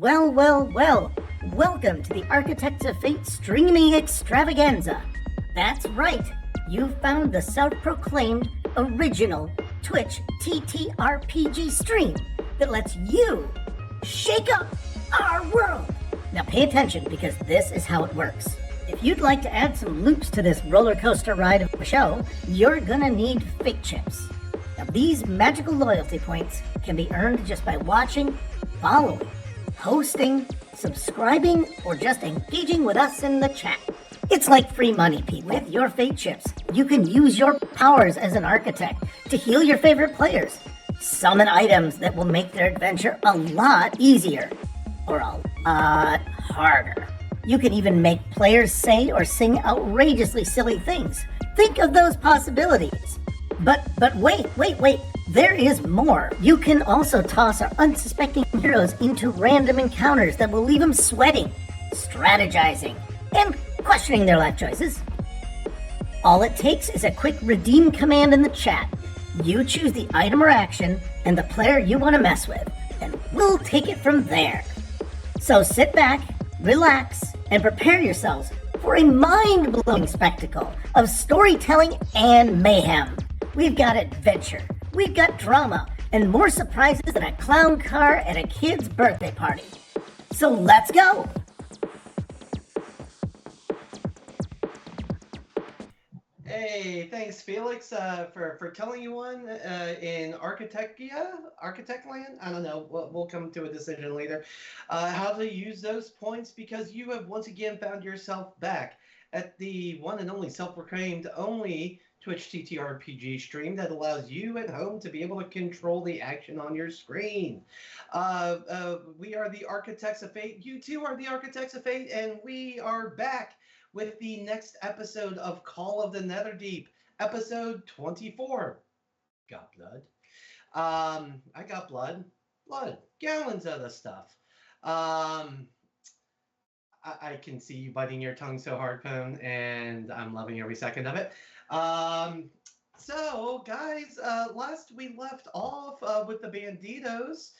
Well, well, well. Welcome to the Architects of Fate streaming extravaganza. That's right. You've found the self-proclaimed original Twitch TTRPG stream that lets you shake up our world. Now pay attention because this is how it works. If you'd like to add some loops to this roller coaster ride of a show, you're gonna need fate chips. Now these magical loyalty points can be earned just by watching, following, hosting, subscribing, or just engaging with us in the chat. It's like free money, people. With your fate chips, you can use your powers as an architect to heal your favorite players, summon items that will make their adventure a lot easier, or a lot harder. You can even make players say or sing outrageously silly things. Think of those possibilities. But wait. There is more. You can also toss our unsuspecting heroes into random encounters that will leave them sweating, strategizing, and questioning their life choices. All it takes is a quick redeem command in the chat. You choose the item or action and the player you want to mess with, and we'll take it from there. So sit back, relax, and prepare yourselves for a mind-blowing spectacle of storytelling and mayhem. We've got adventure, we've got drama, and more surprises than a clown car at a kid's birthday party. So let's go! Hey, thanks, Felix, for telling you one in Architect Land. I don't know. We'll come to a decision later. How to use those points because you have once again found yourself back at the one and only self-proclaimed only Twitch TTRPG stream that allows you at home to be able to control the action on your screen. We are the Architects of Fate. You too are the Architects of Fate, and we are back with the next episode of Call of the Netherdeep, episode 24. Got blood. I got blood, gallons of the stuff. I can see you biting your tongue so hard, Pone, and I'm loving every second of it. So, guys, last we left off with the Banditos.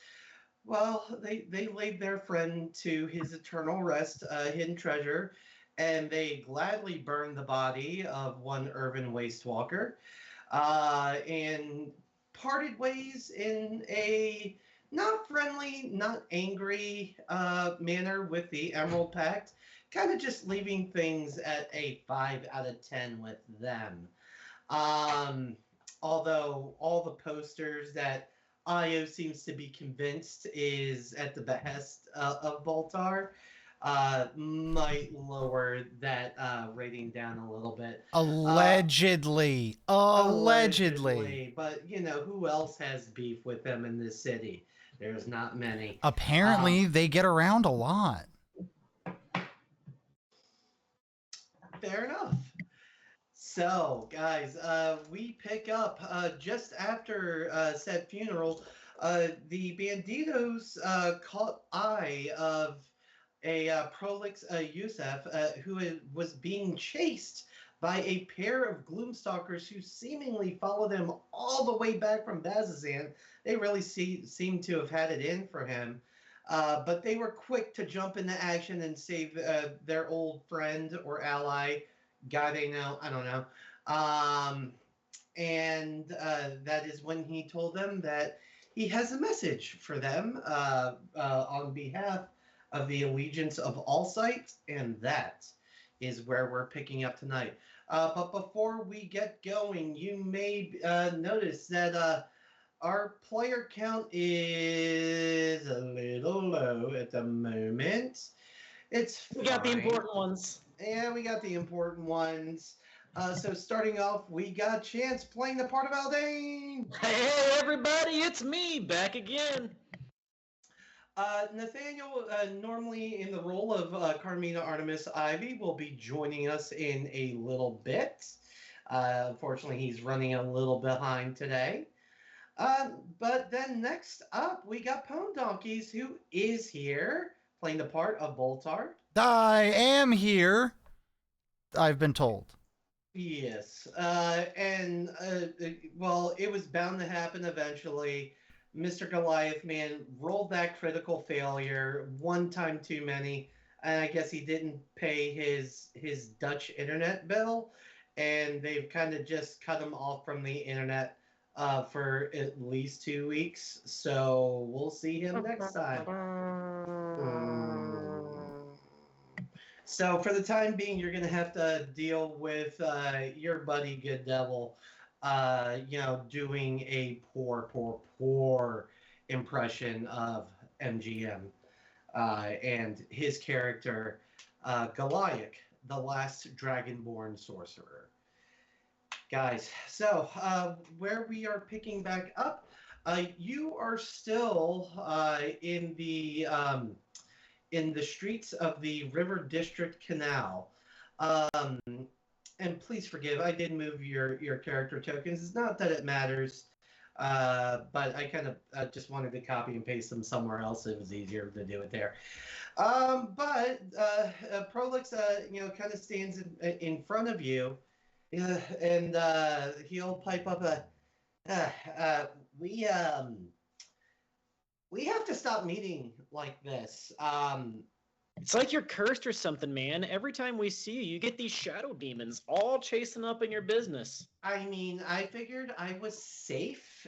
Well, they laid their friend to his eternal rest, hidden treasure, and they gladly burned the body of one Irvin Wastewalker, and parted ways in a not friendly, not angry manner with the Emerald Pact, kind of just leaving things at a 5 out of 10 with them. Although all the posters that Io seems to be convinced is at the behest of Boltar, might lower that rating down a little bit. Allegedly. But, you know, who else has beef with them in this city? There's not many. Apparently, they get around a lot. Fair enough. So, guys, we pick up just after said funeral. The Banditos caught eye of a Prolix Yusef who was being chased by a pair of gloomstalkers who seemingly followed him all the way back from Bazzoxan. They really seem to have had it in for him. But they were quick to jump into action and save their old friend or ally, guy they know, I don't know. And that is when he told them that he has a message for them on behalf of the Allegiance of Allsight, and that is where we're picking up tonight. But before we get going, you may notice that our player count is a little low at the moment. It's fine. We got the important ones. Yeah, we got the important ones. So starting off, we got Chance playing the part of Aldane. Hey, everybody, it's me, back again. Nathaniel, normally in the role of Carmina Artemis Ivy, will be joining us in a little bit. Unfortunately, he's running a little behind today. But then next up, we got Pone Donkeys, who is here, playing the part of Boltar. I am here, I've been told. Yes. Well, it was bound to happen eventually. Mr. Goliath Man rolled that critical failure one time too many, and I guess he didn't pay his Dutch internet bill, and they've kind of just cut him off from the internet for at least 2 weeks. So we'll see him next time. So for the time being, you're gonna have to deal with your buddy Good Devil, doing a poor impression of MGM, and his character Goliath, the last Dragonborn sorcerer. Guys, so where we are picking back up, you are still in the streets of the River District Canal. And please forgive, I did move your character tokens. It's not that it matters, but I kind of just wanted to copy and paste them somewhere else. It was easier to do it there. But Prolix, kind of stands in front of you, and he'll pipe up we have to stop meeting like this. It's like you're cursed or something, man. Every time we see you, you get these shadow demons all chasing up in your business. I mean, I figured I was safe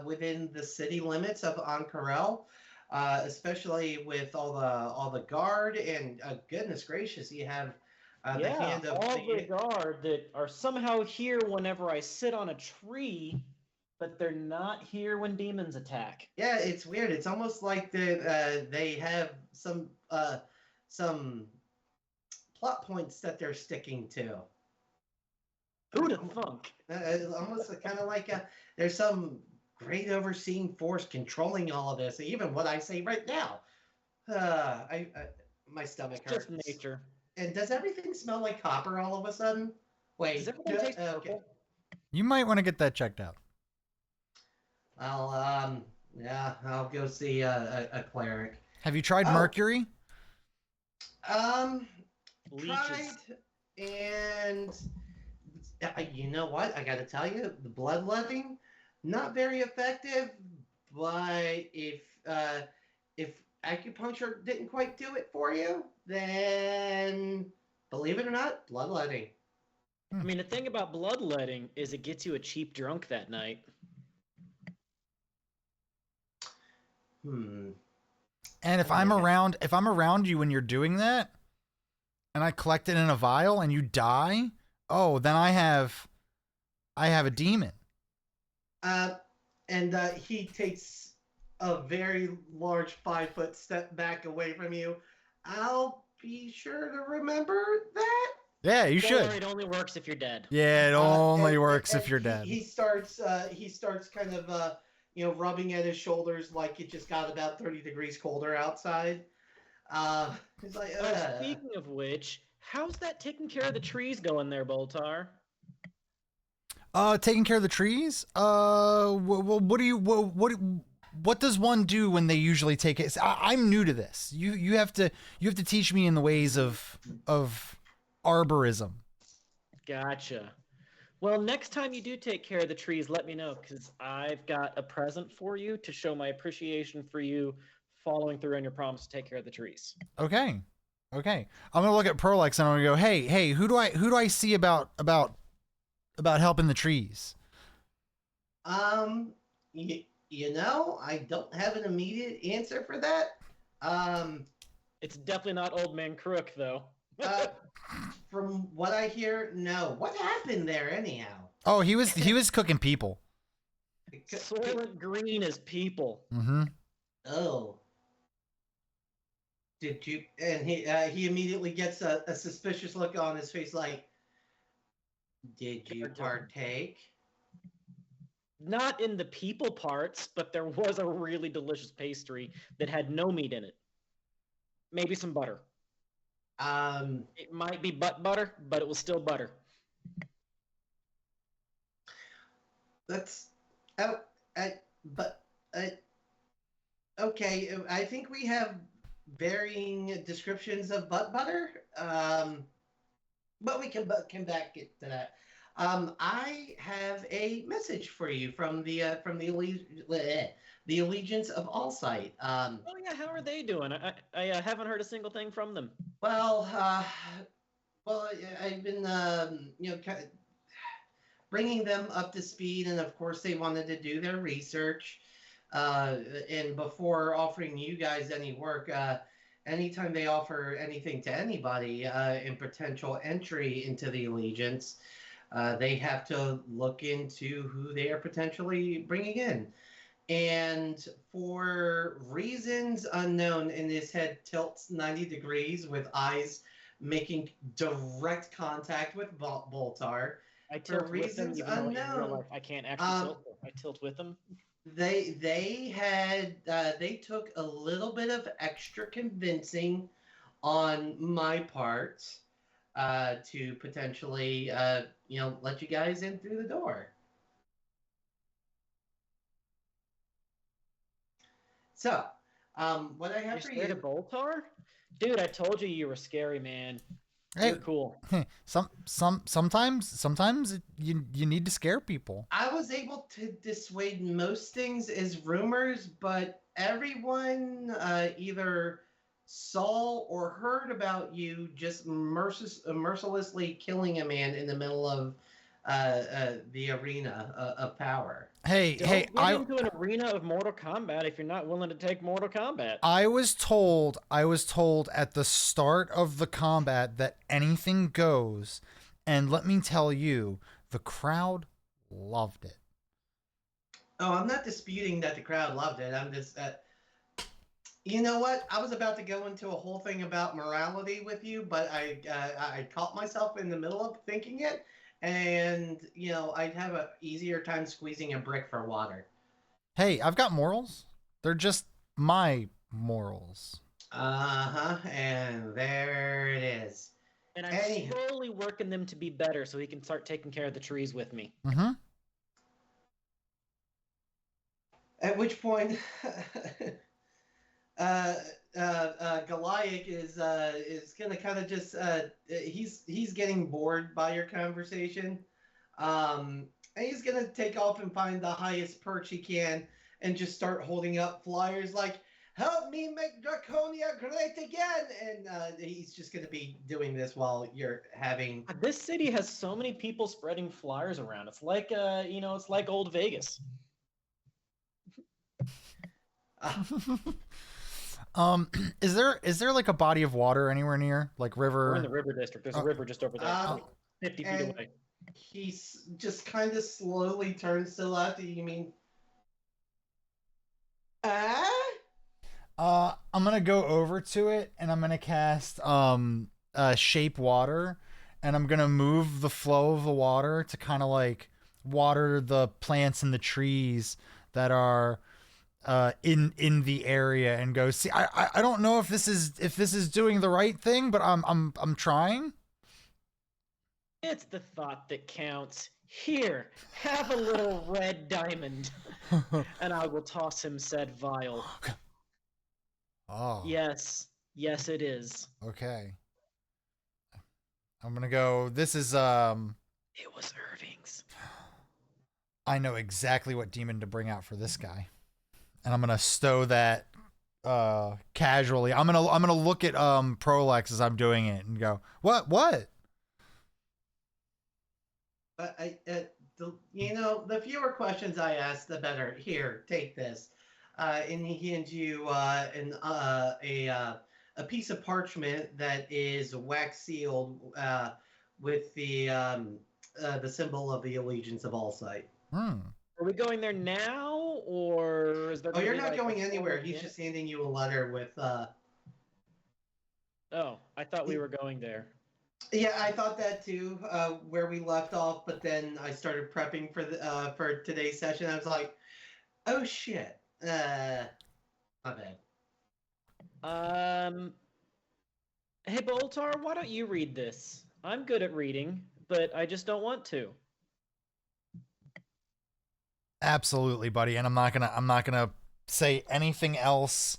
within the city limits of Ankarel, especially with all the guard, and goodness gracious, you have the hand of all the guard that are somehow here whenever I sit on a tree, but they're not here when demons attack. Yeah, it's weird. It's almost like they have some plot points that they're sticking to. Who'd have thunk? Almost kind of like there's some great overseeing force controlling all of this. Even what I say right now, my stomach hurts. Just nature. And does everything smell like copper all of a sudden? Wait, does everything taste purple? You might want to get that checked out. I'll I'll go see a cleric. Have you tried mercury? Tried, and you know what? I got to tell you, the bloodletting, not very effective. But if acupuncture didn't quite do it for you, then believe it or not, bloodletting. I mean, the thing about bloodletting is it gets you a cheap drunk that night. And if I'm around you when you're doing that, and I collect it in a vial and you die, then I have a demon. And he takes a very large 5-foot step back away from you. I'll be sure to remember that. Yeah, you should. It only works if you're dead. Yeah, it only works if you're dead. He starts kind of rubbing at his shoulders like it just got about 30 degrees colder outside. He's like, speaking of which, how's that taking care of the trees going there, Boltar? Taking care of the trees? What does one do when they usually take it? I'm new to this. You have to teach me in the ways of arborism. Gotcha. Well, next time you do take care of the trees, let me know, because I've got a present for you to show my appreciation for you following through on your promise to take care of the trees. Okay. I'm gonna look at Prolix and I'm gonna go, hey, who do I see about helping the trees? You know, I don't have an immediate answer for that. It's definitely not Old Man Crook, though. From what I hear, no. What happened there, anyhow? Oh, he was cooking people. Soylent Green is people. Mm-hmm. Oh. Did you? And he immediately gets a suspicious look on his face, like, did you partake? Not in the people parts, but there was a really delicious pastry that had no meat in it. Maybe some butter. It might be butter, but it was still butter. That's okay. I think we have varying descriptions of butt butter. But we can back it to that. I have a message for you from the Allegiance of Allsight. Oh yeah, how are they doing? I haven't heard a single thing from them. Well, I've been bringing them up to speed, and of course they wanted to do their research. And before offering you guys any work, anytime they offer anything to anybody in potential entry into the Allegiance, they have to look into who they are potentially bringing in. And for reasons unknown, and his head tilts 90 degrees with eyes making direct contact with Boltar. I tilt For with them, reasons even though in real unknown, life I can't actually tilt. I tilt with them. they took a little bit of extra convincing on my part to potentially let you guys in through the door. So, what I have for you. You're scared of Boltar? Dude, I told you you were scary, man. Hey, you're cool. Sometimes you need to scare people. I was able to dissuade most things as rumors, but everyone either saw or heard about you just mercilessly killing a man in the middle of the arena of power. Don't get into an arena of Mortal Kombat if you're not willing to take Mortal Kombat. I was told at the start of the combat that anything goes, and let me tell you, the crowd loved it. Oh, I'm not disputing that the crowd loved it. I'm just you know what? I was about to go into a whole thing about morality with you, but I caught myself in the middle of thinking it. And, I'd have an easier time squeezing a brick for water. Hey, I've got morals. They're just my morals. Uh-huh, and there it is. And I'm slowly working them to be better so he can start taking care of the trees with me. Mm-hmm. At which point, Goliath is gonna kind of just he's getting bored by your conversation, and he's gonna take off and find the highest perch he can and just start holding up flyers like "Help me make Draconia great again," and he's just gonna be doing this while you're having. This city has so many people spreading flyers around. It's like it's like old Vegas. Is there like a body of water anywhere near, like river? We're in the river district. There's a river just over there, 50 feet away. He just kind of slowly turns to the left. You mean? I'm gonna go over to it and I'm gonna cast shape water, and I'm gonna move the flow of the water to kind of like water the plants and the trees that are in the area, and go see. I don't know if this is doing the right thing, but I'm trying. It's the thought that counts. Here, have a little red diamond, and I will toss him said vial. Oh. Yes, it is. Okay. I'm gonna go. This is It was Irving's. I know exactly what demon to bring out for this guy, and I'm gonna stow that casually. I'm gonna look at Prolix as I'm doing it and go, what? The fewer questions I ask, the better. Here, take this. And he hands you a piece of parchment that is wax sealed with the symbol of the Allegiance of Allsight. Hmm. Are we going there now, or is there? Oh, you're not going anywhere. He's just handing you a letter with. Oh, I thought we were going there. Yeah, I thought that too. Where we left off, but then I started prepping for today's session. I was like, "Oh shit, my bad." Hey Boltar, why don't you read this? I'm good at reading, but I just don't want to. Absolutely, buddy, and I'm not gonna say anything else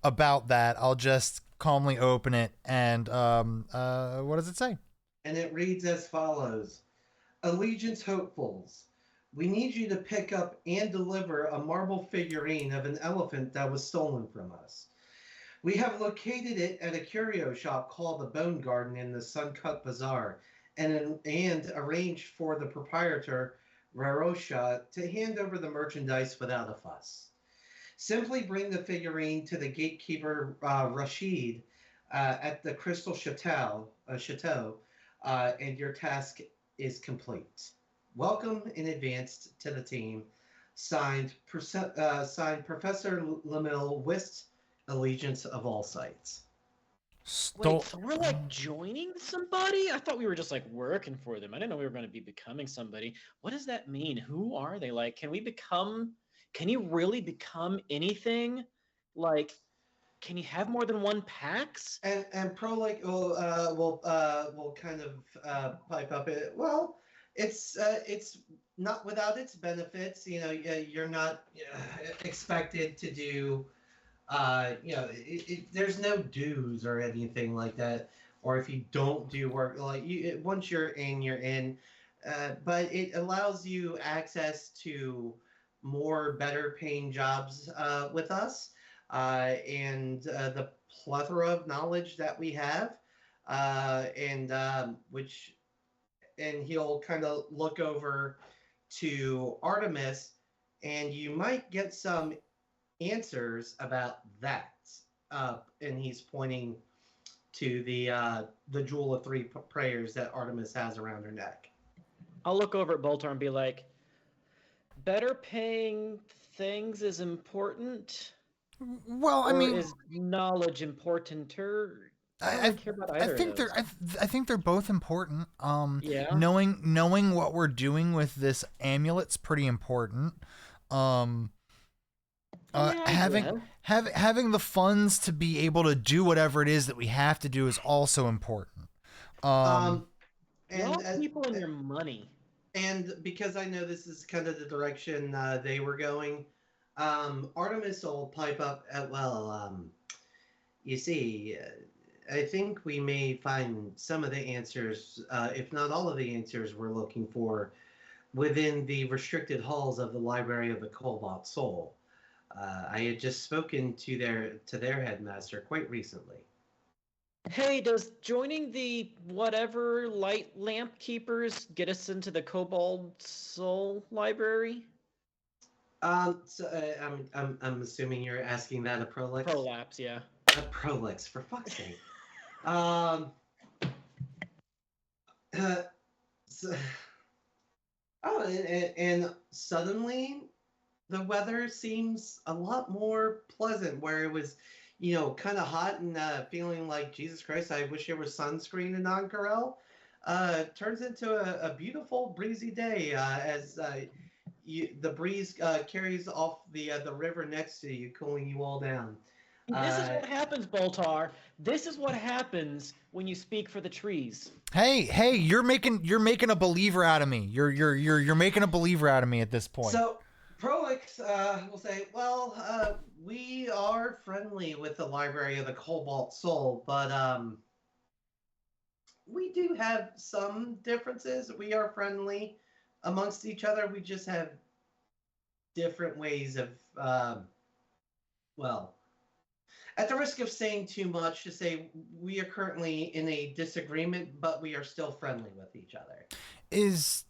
about that. I'll just calmly open it, and what does it say? And it reads as follows: Allegiance hopefuls, we need you to pick up and deliver a marble figurine of an elephant that was stolen from us. We have located it at a curio shop called the Bone Garden in the Suncut Bazaar and arranged for the proprietor, Rarosha, to hand over the merchandise without a fuss. Simply bring the figurine to the gatekeeper, Rashid, at the Crystal Chateau, and your task is complete. Welcome in advance to the team. Signed, Professor Lamille Wist, Allegiance of Allsight. Wait, so we're like joining somebody? I thought we were just like working for them. I didn't know we were going to be becoming somebody. What does that mean? Who are they? Like, can you really become anything? Like, can you have more than one Pax? And Prolix will kind of pipe up it. Well, it's not without its benefits. You know, you're not expected to do. There's no dues or anything like that. Or if you don't do work, like once you're in, you're in. But it allows you access to more better paying jobs with us. And the plethora of knowledge that we have, and he'll kind of look over to Artemis, and you might get some answers about that. And he's pointing to the jewel of three prayers that Artemis has around her neck. I'll look over at Boltar and be like, better paying things is important. Well, I mean, is knowledge importanter? I think they're both important. Yeah. Knowing what we're doing with this amulet's pretty important. Having the funds to be able to do whatever it is that we have to do is also important. And people and your money. And because I know this is kind of the direction they were going, Artemis will pipe up you see, I think we may find some of the answers, if not all of the answers we're looking for, within the restricted halls of the Library of the Colbalt Sol. I had just spoken to their headmaster quite recently. Hey, does joining the whatever light lamp keepers get us into the Colbalt Sol library? I'm assuming you're asking that a Prolix? Prolapse, yeah. A Prolix, for fuck's sake. And suddenly the weather seems a lot more pleasant, where it was, kind of hot and feeling like, Jesus Christ, I wish there was sunscreen in Ankara. Turns into a beautiful breezy day as the breeze carries off the river next to you, cooling you all down. This is what happens, Boltar. This is what happens when you speak for the trees. Hey, you're making a believer out of me. You're making a believer out of me at this point. So Prolix will say, well, we are friendly with the Library of the Colbalt Sol, but we do have some differences. We are friendly amongst each other. We just have different ways of, at the risk of saying too much, to say we are currently in a disagreement, but we are still friendly with each other. Is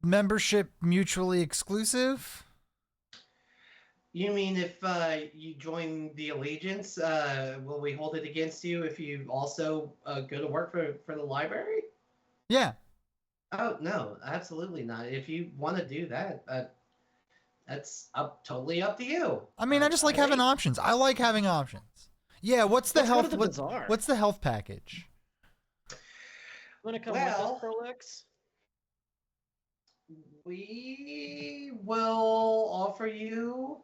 membership mutually exclusive? You mean if you join the Allegiance, will we hold it against you if you also go to work for the library? Yeah. Oh, no, absolutely not. If you want to do that, that's totally up to you. I mean, I just like having options. I like having options. Yeah, what's the health? What's the health package? Want to come with us, Prolix? We will offer you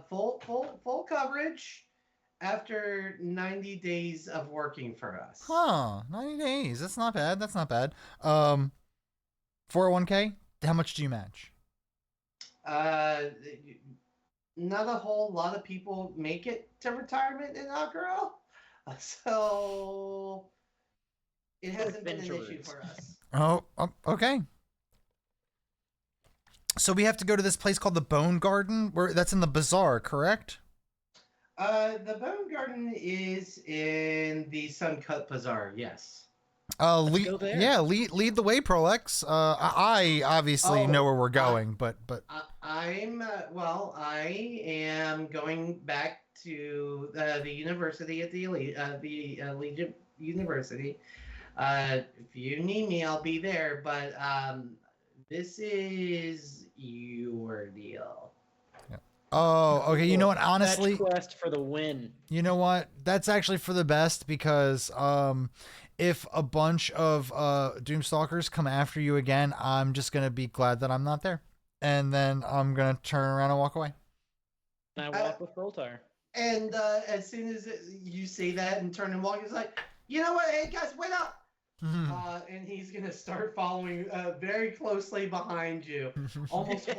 full coverage after 90 days of working for us. Huh, 90 days. That's not bad. 401k? How much do you match? Not a whole lot of people make it to retirement in Ankara. So It hasn't been an issue Adventurers. for us. Oh, okay. So we have to go to this place called the Bone Garden, where that's in the bazaar, correct? The Bone Garden is in the Suncut Bazaar, yes. Let's go there. Yeah, lead the way, Prolix. I obviously know where we're going, but I am going back to the university at the Allegiant University. If you need me, I'll be there. But this is your deal. oh, okay. You know what? Honestly, Fetch quest for the win. you know what? That's actually for the best because if a bunch of doomstalkers come after you again, I'm just gonna be glad that I'm not there, and then I'm gonna turn around and walk away. And I walk with Boltar. And as soon as you say that and turn and walk, it's like, you know what? Hey guys, wait up! And he's gonna start following very closely behind you, almost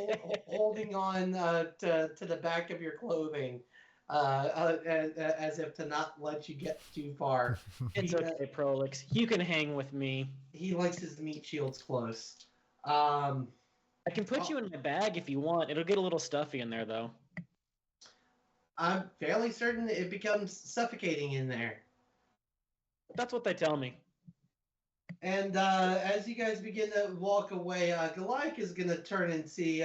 holding on to the back of your clothing, as if to not let you get too far. It's okay, Prolix. You can hang with me. He likes his meat shields close. I can put you in my bag if you want. It'll get a little stuffy in there, though. I'm fairly certain it becomes suffocating in there. That's what they tell me. And as you guys begin to walk away, Goliath is going to turn and see.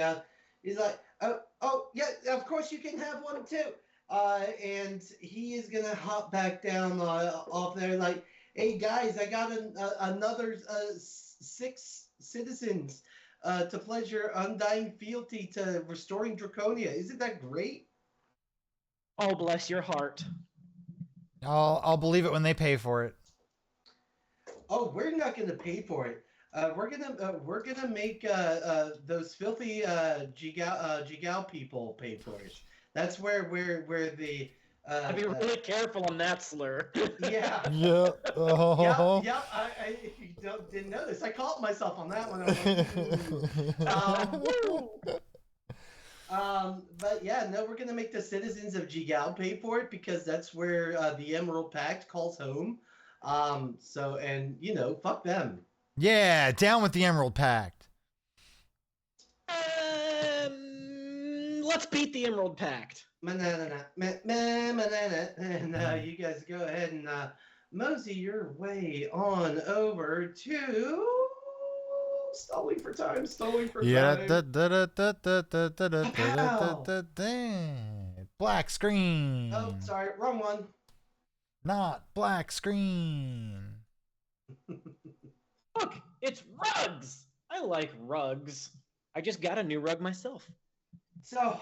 He's like, oh, yeah, of course you can have one too. And he is going to hop back down off there like, hey, guys, I got another 6 citizens to pledge your undying fealty to restoring Draconia. Isn't that great? Oh, bless your heart. I'll believe it when they pay for it. Oh, we're not going to pay for it. We're gonna make those filthy Jigao people pay for it. That's where the. Be really careful on that slur. Yeah. Yeah. Yeah. I didn't know this. I caught myself on that one. I was like, but yeah, no, we're gonna make the citizens of Jigao pay for it because that's where the Emerald Pact calls home. So, and you know, fuck them. Yeah, down with the Emerald Pact. Let's beat the Emerald Pact. And you guys go ahead and mosey your way on over to stalling for time. Yeah. Black screen. Oh, sorry, wrong one. Not black screen. Look, it's rugs. I like rugs. I just got a new rug myself. So,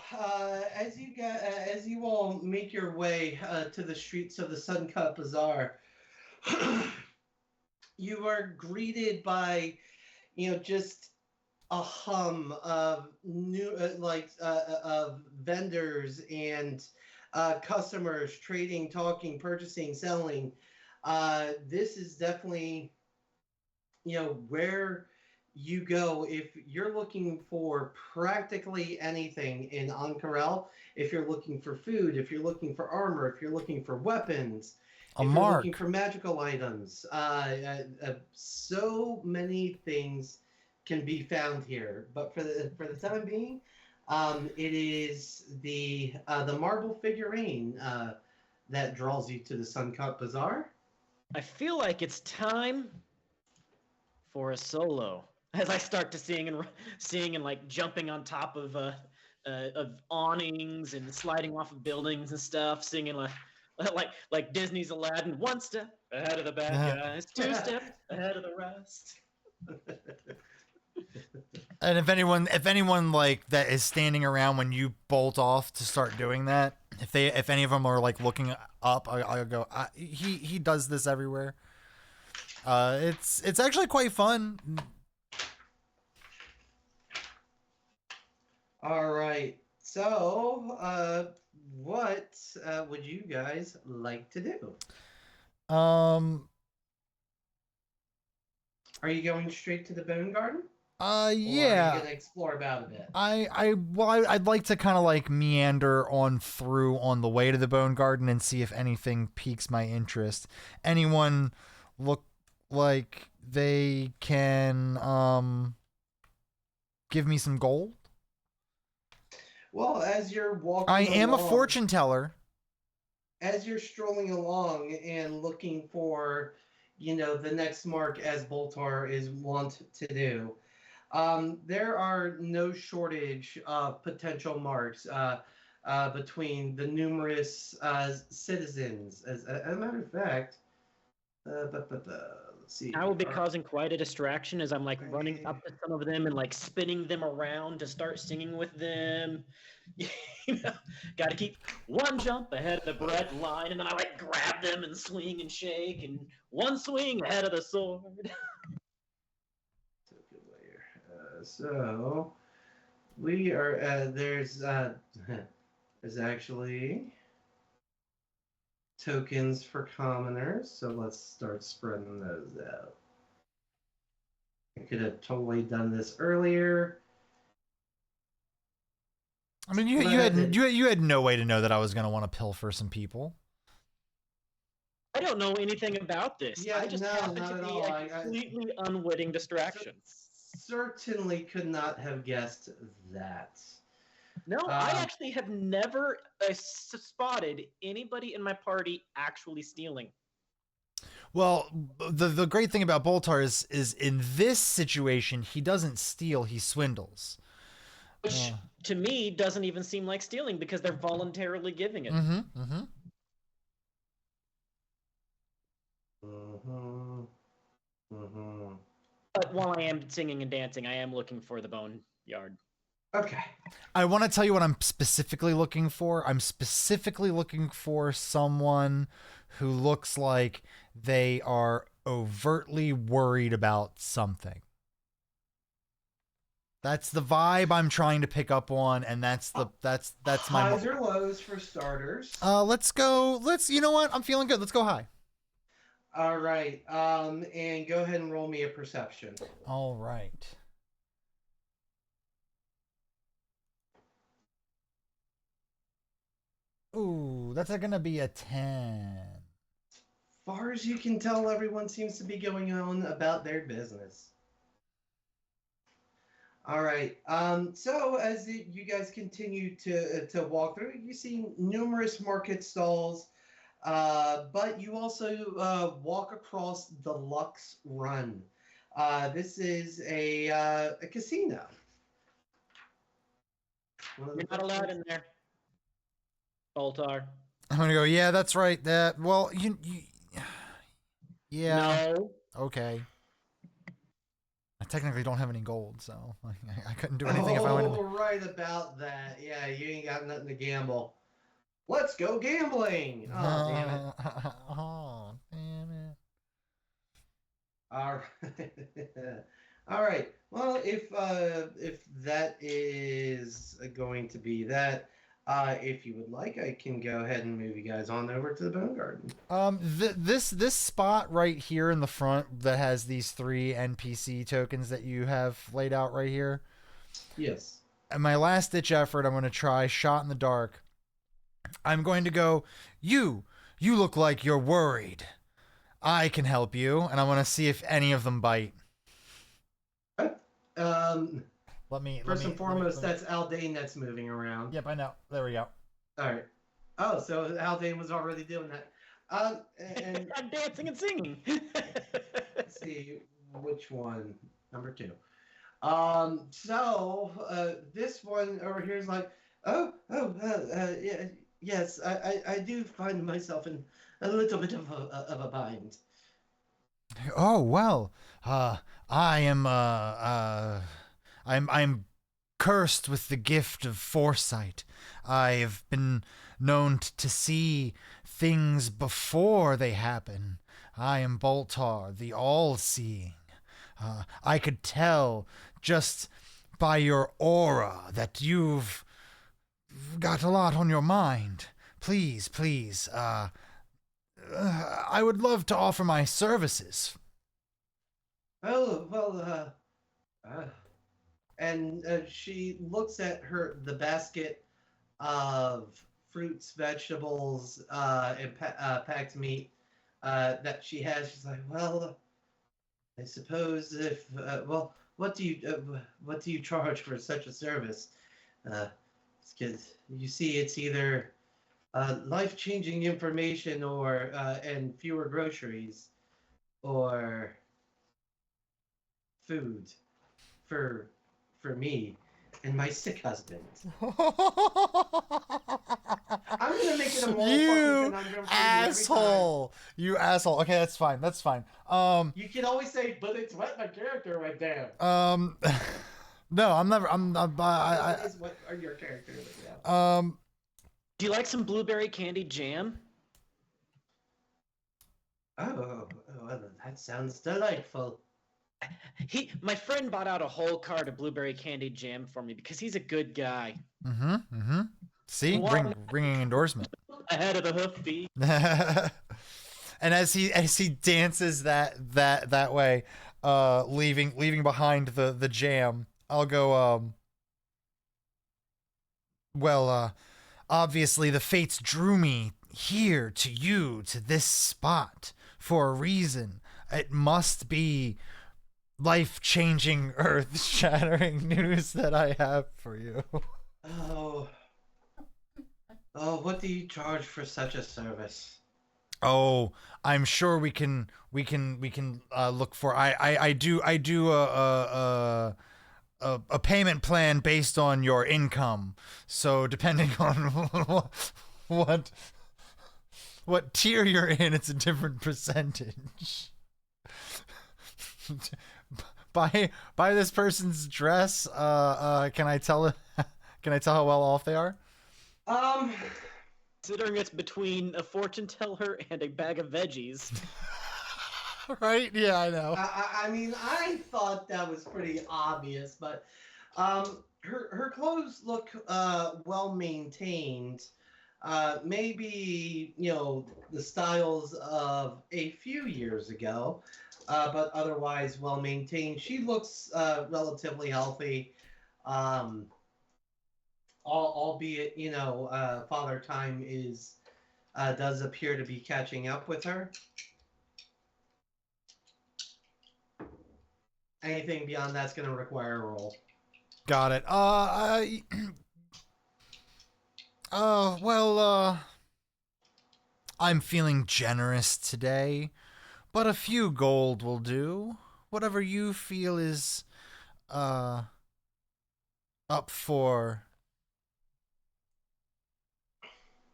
as you all make your way to the streets of the Suncut Bazaar, you are greeted by, just a hum of new, of vendors and customers trading, talking, purchasing, selling. This is definitely, where you go if you're looking for practically anything in Ank'Harel. If you're looking for food, if you're looking for armor, if you're looking for weapons, if you're looking for magical items, so many things can be found here. But for the time being, it is the marble figurine that draws you to the Suncut Bazaar. I feel like it's time for a solo. As I start to sing and like jumping on top of awnings and sliding off of buildings and stuff, singing like Disney's Aladdin, 1 step ahead of the bad guys, 2 steps ahead of the rest. And if anyone like that is standing around when you bolt off to start doing that, if any of them are like looking up, I'll go. He does this everywhere. It's actually quite fun. All right. So, what would you guys like to do? Are you going straight to the Bone Garden? Yeah. Or are you gonna explore about a bit? I'd like to kind of like meander on through on the way to the Bone Garden and see if anything piques my interest. Anyone look like they can give me some gold? Well, as you're walking I am a along, fortune teller. as you're strolling along and looking for, the next mark, as Boltar is wont to do, there are no shortage of potential marks between the numerous citizens. As a matter of fact, let's see. I will be causing quite a distraction as I'm like running up to some of them and like spinning them around to start singing with them. Got to keep one jump ahead of the bread line, and then I like grab them and swing and shake, and one swing ahead of the sword. So we are there's actually tokens for commoners, so let's start spreading those out. I could have totally done this earlier. I mean, you had no way to know that I was going to want to pilfer some people. I don't know anything about this. Yeah, I just happen to be a completely unwitting distraction. Certainly could not have guessed that. No, I actually have never spotted anybody in my party actually stealing. Well, the great thing about Boltar is in this situation, he doesn't steal, he swindles. Which, to me, doesn't even seem like stealing because they're voluntarily giving it. Mm-hmm, mm-hmm. Mm-hmm. Mm-hmm. But while I am singing and dancing, I am looking for the boneyard. Okay. I want to tell you what I'm specifically looking for. I'm specifically looking for someone who looks like they are overtly worried about something. That's the vibe I'm trying to pick up on, and that's my highs or lows for starters. Let's go. You know what? I'm feeling good. Let's go high. All right. And go ahead and roll me a perception. All right. Ooh, that's gonna be a 10. Far as you can tell, everyone seems to be going on about their business. All right. So as you guys continue to walk through, you see numerous market stalls, but you also walk across the Lux Run. This is a casino. You're not allowed in there, Boltar. I'm gonna go. Yeah, that's right. Well, you yeah. No. Okay. I technically don't have any gold, so I couldn't do anything if I went in. Oh, right about that. Yeah, you ain't got nothing to gamble. Let's go gambling. Oh, damn it. Oh, damn it. All right. All right. Well, if that is going to be that, if you would like, I can go ahead and move you guys on over to the Bone Garden. This spot right here in the front that has these 3 NPC tokens that you have laid out right here. Yes. And my last ditch effort, I'm going to try shot in the dark. I'm going to go, you look like you're worried. I can help you, and I want to see if any of them bite. First and foremost, that's Aldane that's moving around. Yep, I know. There we go. All right. Oh, so Aldane was already doing that. And I'm dancing and singing. Let's see which one. Number 2. So this one over here is like, yeah, yes, I do find myself in a little bit of a bind. Oh well, I'm cursed with the gift of foresight. I've been known to see things before they happen. I am Boltar, the all-seeing. I could tell just by your aura that you've got a lot on your mind. Please, I would love to offer my services. Oh, well, and she looks at the basket of fruits, vegetables, and packed meat that she has. She's like, well, I suppose if well, what do you charge for such a service? Because you see, it's either life-changing information or and fewer groceries or food for me and my sick husband. I'm gonna make it a moral fucking conundrum for asshole. You asshole. Okay, that's fine. That's fine. You can always say, but it's what my character went down. No, I'm never. What are your character went down? Do you like some blueberry candy jam? Oh, that sounds delightful. My friend bought out a whole cart of blueberry candy jam for me because he's a good guy. See, ringing endorsement. Ahead of the hoofbeat. And as he dances that way, leaving behind the jam, I'll go. Well, obviously the fates drew me here to this spot for a reason. It must be life-changing, earth-shattering news that I have for you. Oh, what do you charge for such a service? Oh, I'm sure we can look for. I do a payment plan based on your income. So depending on what tier you're in, it's a different percentage. By this person's dress, can I tell how well off they are? Considering it's between a fortune teller and a bag of veggies. Right? Yeah, I know. I mean, I thought that was pretty obvious, but her clothes look well maintained. Maybe, the styles of a few years ago, but otherwise well maintained. She looks relatively healthy, albeit, Father Time does appear to be catching up with her. Anything beyond that's going to require a roll. Got it. Well, I'm feeling generous today, but a few gold will do. Whatever you feel is, up for.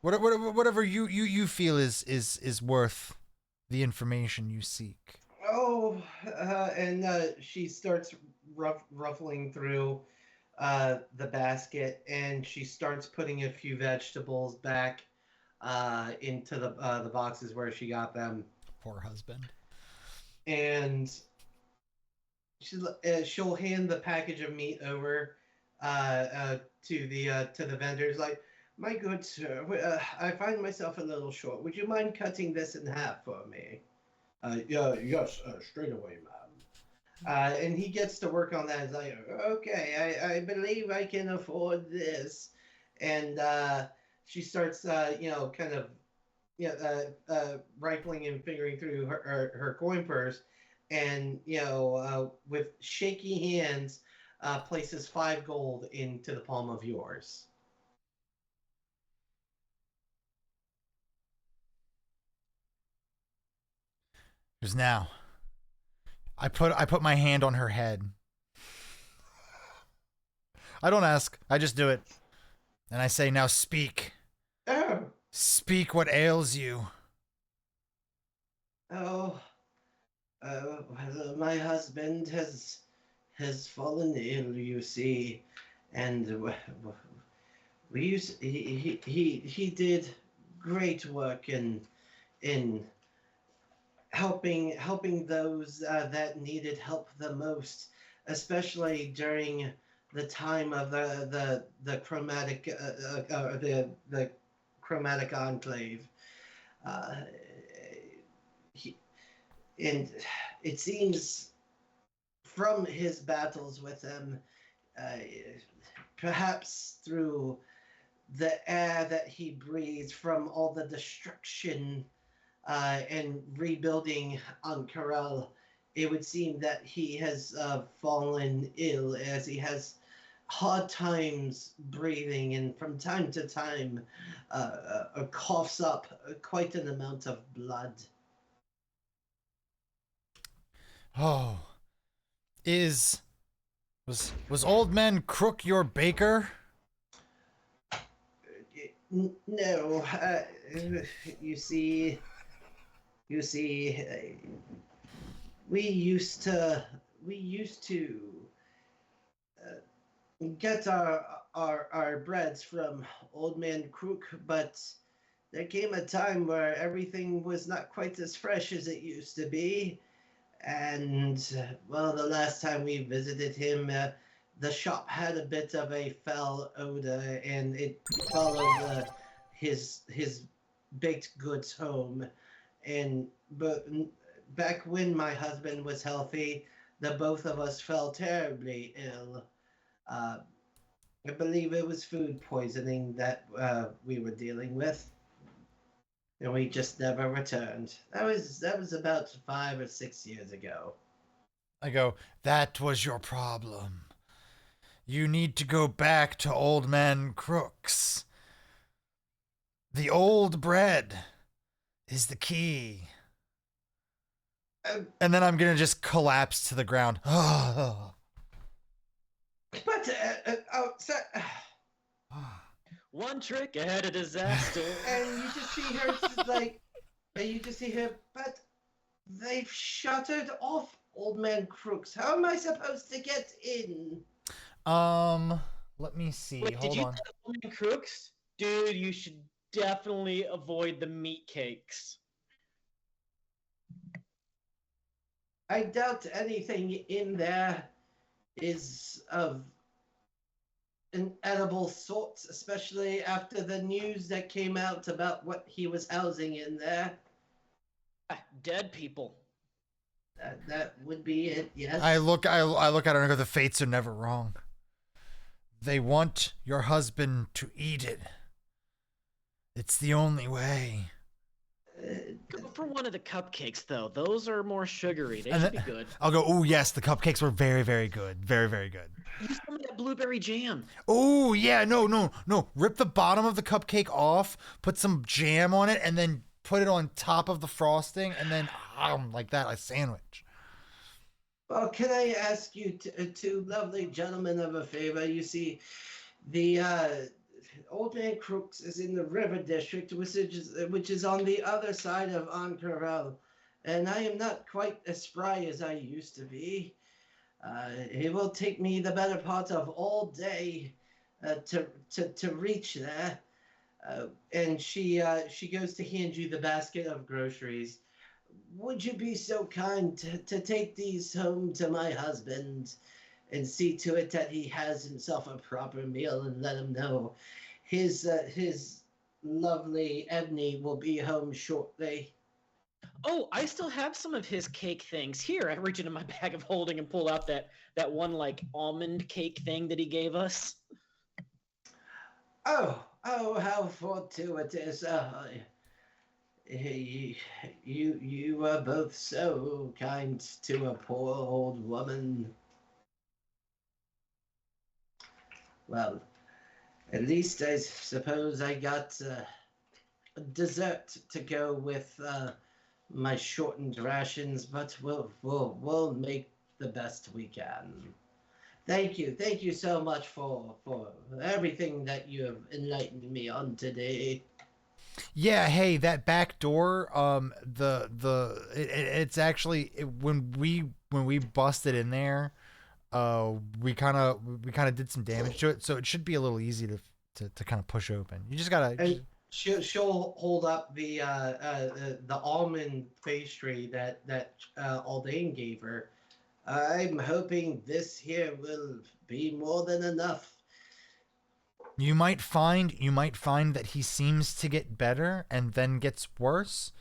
Whatever you feel is worth the information you seek. Oh, and she starts ruffling through the basket, and she starts putting a few vegetables back into the boxes where she got them. Poor husband. And she'll hand the package of meat over to the vendors. Like, my good sir, I find myself a little short. Would you mind cutting this in half for me? Yes, straight away, ma'am. And he gets to work on that. He's like, okay, I believe I can afford this. And she starts, kind of, rifling and fingering through her coin purse. And, with shaky hands, places 5 gold into the palm of yours. Because now, I put my hand on her head. I don't ask. I just do it. And I say, now speak. Oh. Speak what ails you. Oh. My husband has fallen ill, you see. And he did great work in helping those that needed help the most, especially during the time of the chromatic the chromatic enclave. And it seems from his battles with them, perhaps through the air that he breathed from all the destruction and rebuilding on Corel, it would seem that he has fallen ill, as he has hard times breathing, and from time to time coughs up quite an amount of blood. Oh, was Old Man Crook your baker? No, you see, we used to get our breads from Old Man Crook, but there came a time where everything was not quite as fresh as it used to be. And, well, the last time we visited him, the shop had a bit of a foul odor, and it followed his baked goods home. And but back when my husband was healthy, the both of us fell terribly ill. Uh, I believe it was food poisoning that we were dealing with, and we just never returned. That was about 5 or 6 years ago. I go, that was your problem. You need to go back to Old Man Crook's. The old bread is the key. And then I'm gonna just collapse to the ground. But so, one trick ahead of disaster. and you just see her like, and you just see her. But they've shuttered off Old Man Crooks. How am I supposed to get in? Let me see. Wait, Hold on. Old Man Crooks? Dude, you should definitely avoid the meat cakes. I doubt anything in there is of an edible sort, especially after the news that came out about what he was housing in there. Dead people. That would be it, yes. I look at her and I go, the fates are never wrong. They want your husband to eat it. It's the only way. Go for one of the cupcakes, though. Those are more sugary. They should be good. I'll go, oh, yes, the cupcakes were very, very good. Very, very good. Use some of that blueberry jam. Oh, yeah, no. Rip the bottom of the cupcake off, put some jam on it, and then put it on top of the frosting, and then, like that, a sandwich. Well, can I ask you two lovely gentlemen of a favor? You see, the Old Man Crooks is in the River District, which is on the other side of Ankarel, and I am not quite as spry as I used to be. It will take me the better part of all day to reach there. And she goes to hand you the basket of groceries. Would you be so kind to take these home to my husband and see to it that he has himself a proper meal, and let him know his lovely Ebony will be home shortly? Oh, I still have some of his cake things. Here, I reach into my bag of holding and pull out that one, like, almond cake thing that he gave us. Oh, how fortuitous. You are both so kind to a poor old woman. Well, at least I suppose I got a dessert to go with my shortened rations, but we'll make the best we can. Thank you so much for everything that you have enlightened me on today. Yeah, hey, that back door, it's actually when we busted in there, we kind of did some damage to it, so it should be a little easy to kind of push open. You just gotta. She'll hold up the almond pastry that Aldane gave her. I'm hoping this here will be more than enough. You might find that he seems to get better and then gets worse.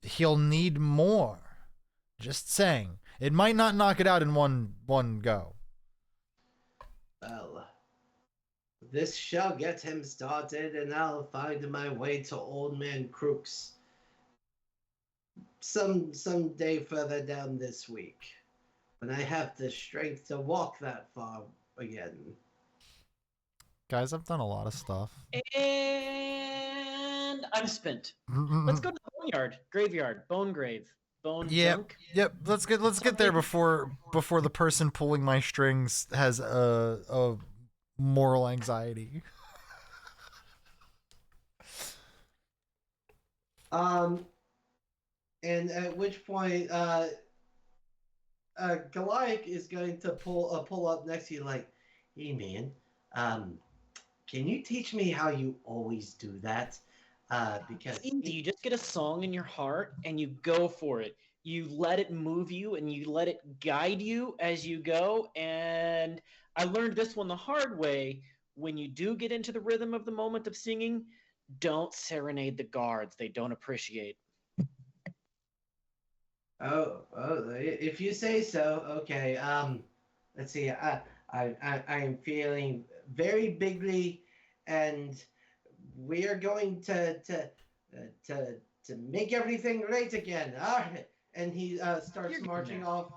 He'll need more. Just saying. It might not knock it out in one go. Well, this shall get him started, and I'll find my way to Old Man Crook's. some day further down this week, when I have the strength to walk that far again. Guys, I've done a lot of stuff. And I'm spent. Let's go to the boneyard, graveyard, bone grave, bone junk. Yep. Let's get there before the person pulling my strings has a moral anxiety. And at which point, Goliath is going to pull up next to you, like, "Hey man, can you teach me how you always do that? Because it's easy. You just get a song in your heart and you go for it. You let it move you and you let it guide you as you go. And I learned this one the hard way. When you do get into the rhythm of the moment of singing, don't serenade the guards. They don't appreciate. Oh, if you say so. Okay. Let's see. I am feeling very bigly, and we are going to make everything great again. All right. And he starts marching off.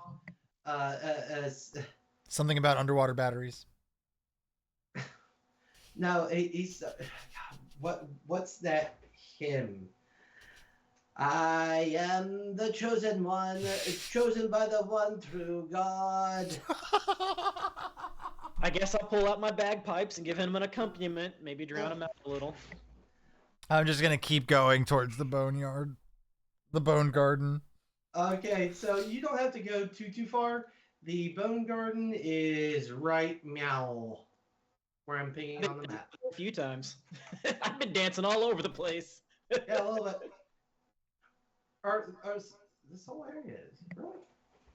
Something about underwater batteries. No, he's what's that hymn? I am the chosen one, chosen by the one true God. I guess I'll pull out my bagpipes and give him an accompaniment, maybe drown him out a little. I'm just gonna keep going towards the boneyard, the bone garden. Okay, so you don't have to go too far. The bone garden is right meow where I'm pinging on the map. A few times. I've been dancing all over the place. Yeah, a little bit. This whole area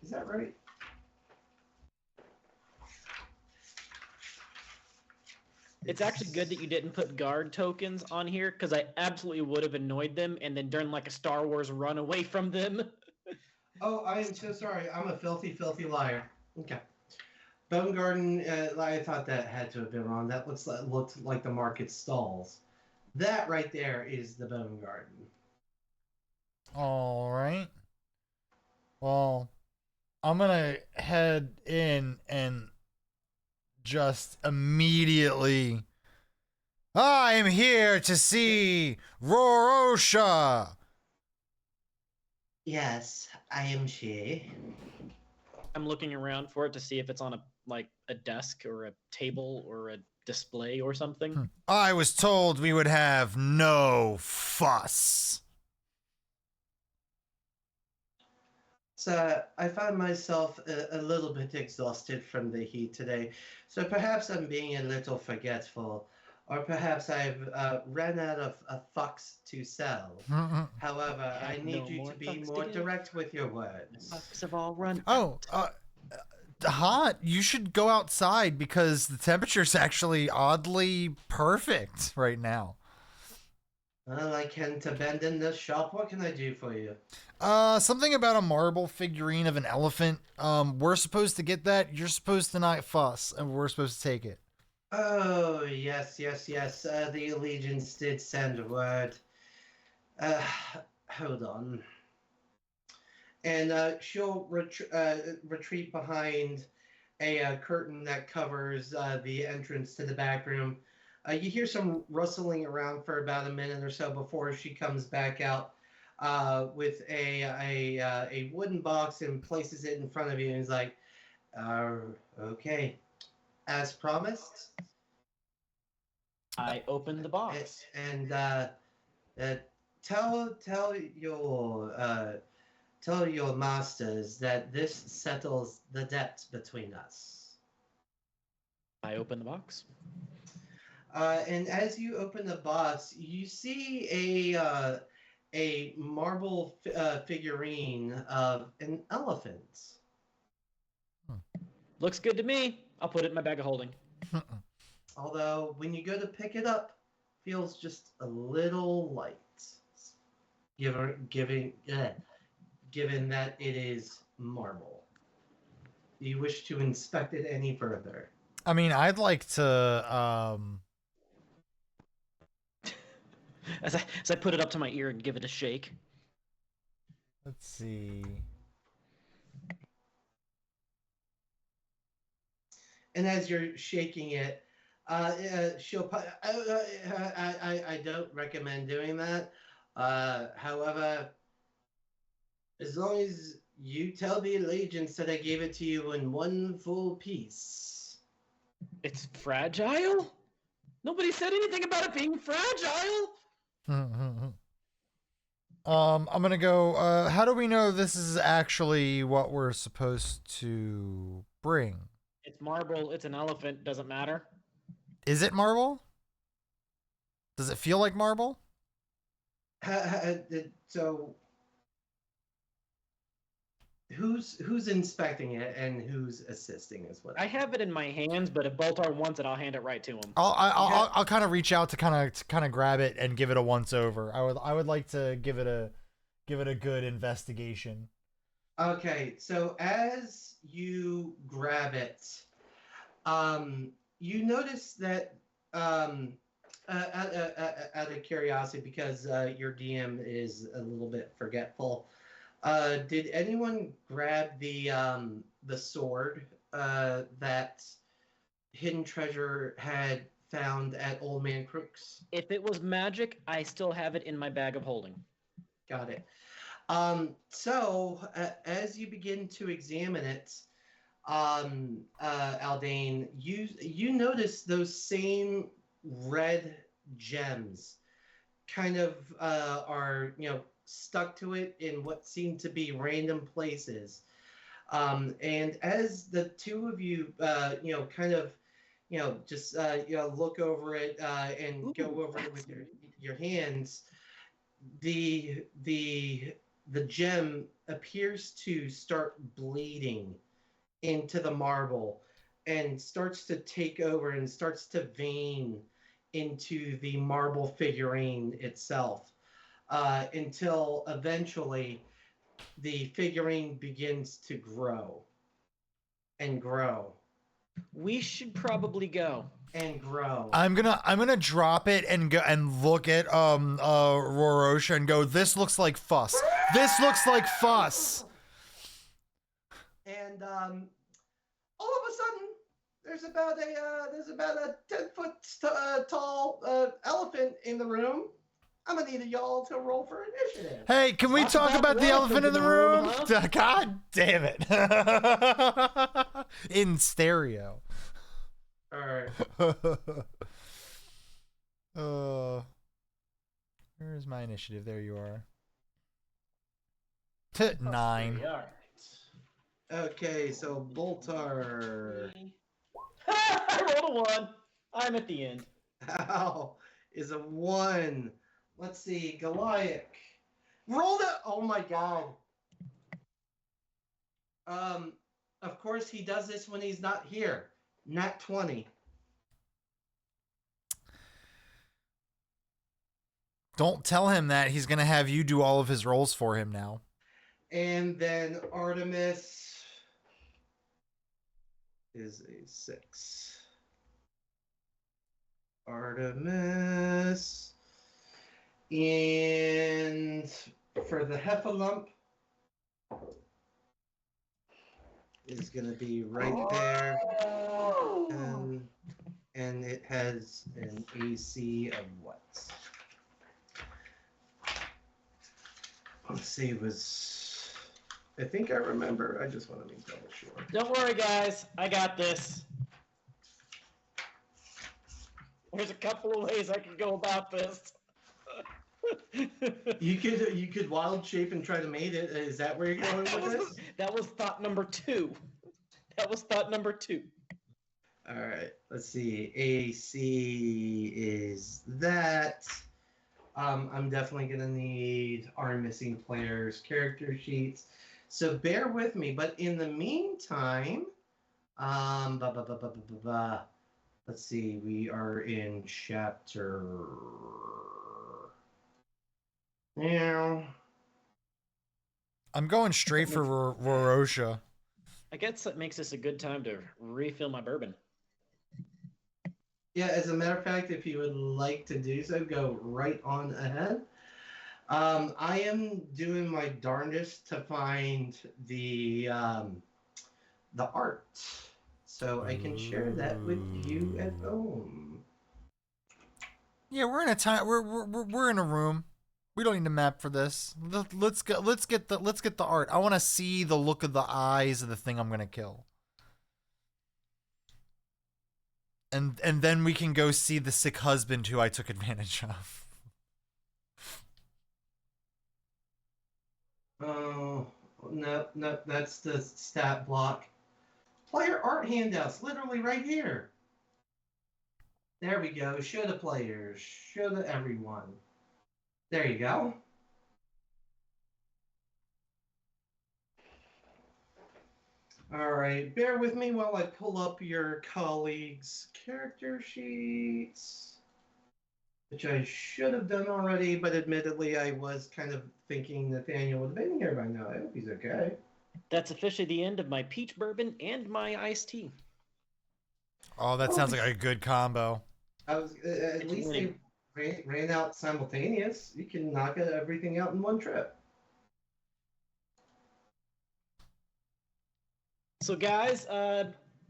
is that right? It's actually good that you didn't put guard tokens on here, because I absolutely would have annoyed them and then done like a Star Wars run away from them. Oh, I am so sorry. I'm a filthy liar. Okay. Bone Garden, I thought that had to have been wrong. That looked like the market stalls. That right there is the Bone Garden. All right. Well, I'm gonna head in and just immediately. I am here to see Rorosha. Yes, I am she. I'm looking around for it to see if it's on a desk or a table or a display or something. I was told we would have no fuss. So I found myself a little bit exhausted from the heat today. So perhaps I'm being a little forgetful. Or perhaps I've ran out of fucks to sell. However, I need you to be more direct with your words. Fucks have all run. Hot. You should go outside because the temperature's actually oddly perfect right now. Well, I can to bend in the shop. What can I do for you? Something about a marble figurine of an elephant. We're supposed to get that. You're supposed to not fuss, and we're supposed to take it. Oh, yes. The Allegiance did send word. Hold on. And she'll retreat behind a curtain that covers the entrance to the back room. You hear some rustling around for about a minute or so before she comes back out with a wooden box and places it in front of you and is like, okay. As promised. I opened the box. And tell your masters that this settles the debt between us. I open the box. And as you open the box, you see a marble figurine of an elephant. Looks good to me. I'll put it in my bag of holding. Although, when you go to pick it up, feels just a little light. Given that it is marble. Do you wish to inspect it any further? I mean, I'd like to. As I put it up to my ear and give it a shake. Let's see. And as you're shaking it, she'll. I don't recommend doing that. However, as long as you tell the Allegiance that I gave it to you in one full piece. It's fragile? Nobody said anything about it being fragile. I'm gonna go. How do we know this is actually what we're supposed to bring? It's marble. It's an elephant. Doesn't matter. Is it marble? Does it feel like marble? So, who's inspecting it and who's assisting is what I have it in my hands, but if Boltar wants it, I'll hand it right to him. I'll kind of reach out to kind of grab it and give it a once over. I would like to give it a good investigation. Okay, so as you grab it, you notice that out of curiosity, because your DM is a little bit forgetful, did anyone grab the sword that Hidden Treasure had found at Old Man Crook's? If it was magic, I still have it in my bag of holding. Got it. So as you begin to examine it, Aldane, you notice those same red gems kind of are stuck to it in what seem to be random places. And as the two of you kind of just look over it and go over it with your hands, the gem appears to start bleeding into the marble and starts to take over and starts to vein into the marble figurine itself until eventually the figurine begins to grow and grow. We should probably go. And grow. I'm gonna drop it and go and look at Rorosha and go, this looks like fuss. This looks like fuss. And all of a sudden, there's about a 10-foot tall elephant in the room. I'm gonna need y'all to roll for initiative. Hey, can we talk about the elephant in the room? Huh? God damn it! In stereo. All right. Where's my initiative? There you are. 9. All right. Okay, so Boltar. I rolled a 1. I'm at the end. How is a 1? Let's see, Goliath. Rolled it. Oh my god. Of course he does this when he's not here. Nat 20. Don't tell him that. He's gonna have you do all of his rolls for him now. And then Artemis is a 6. Artemis. And for the Heffalump is going to be right there. And it has an AC of what? Let's see, it was... I think I remember. I just want to be double sure. Don't worry, guys. I got this. There's a couple of ways I can go about this. You could wild shape and try to mate it. Is that where you're going with this? That was thought number 2. That was thought number 2. All right. Let's see. AC is that. I'm definitely gonna need our missing players' character sheets. So bear with me. But in the meantime, let's see. We are in chapter. Yeah. I'm going straight for Rorosha. I guess that makes this a good time to refill my bourbon. Yeah, as a matter of fact, if you would like to do so, go right on ahead. I am doing my darndest to find the art, so I can share that with you at home. Yeah, we're in a time. We're in a room. We don't need a map for this. Let's go. Let's get the art. I want to see the look of the eyes of the thing I'm gonna kill. And then we can go see the sick husband who I took advantage of. Oh, no, that's the stat block. Player art handouts, literally right here. There we go. Show the players. Show the everyone. There you go. All right, bear with me while I pull up your colleagues' character sheets, which I should have done already, but admittedly I was kind of thinking Nathaniel would have been here by now. I hope he's okay. That's officially the end of my peach bourbon and my iced tea. Oh, that sounds like a good combo. I was at least they ran out simultaneous. You can knock everything out in one trip. So guys,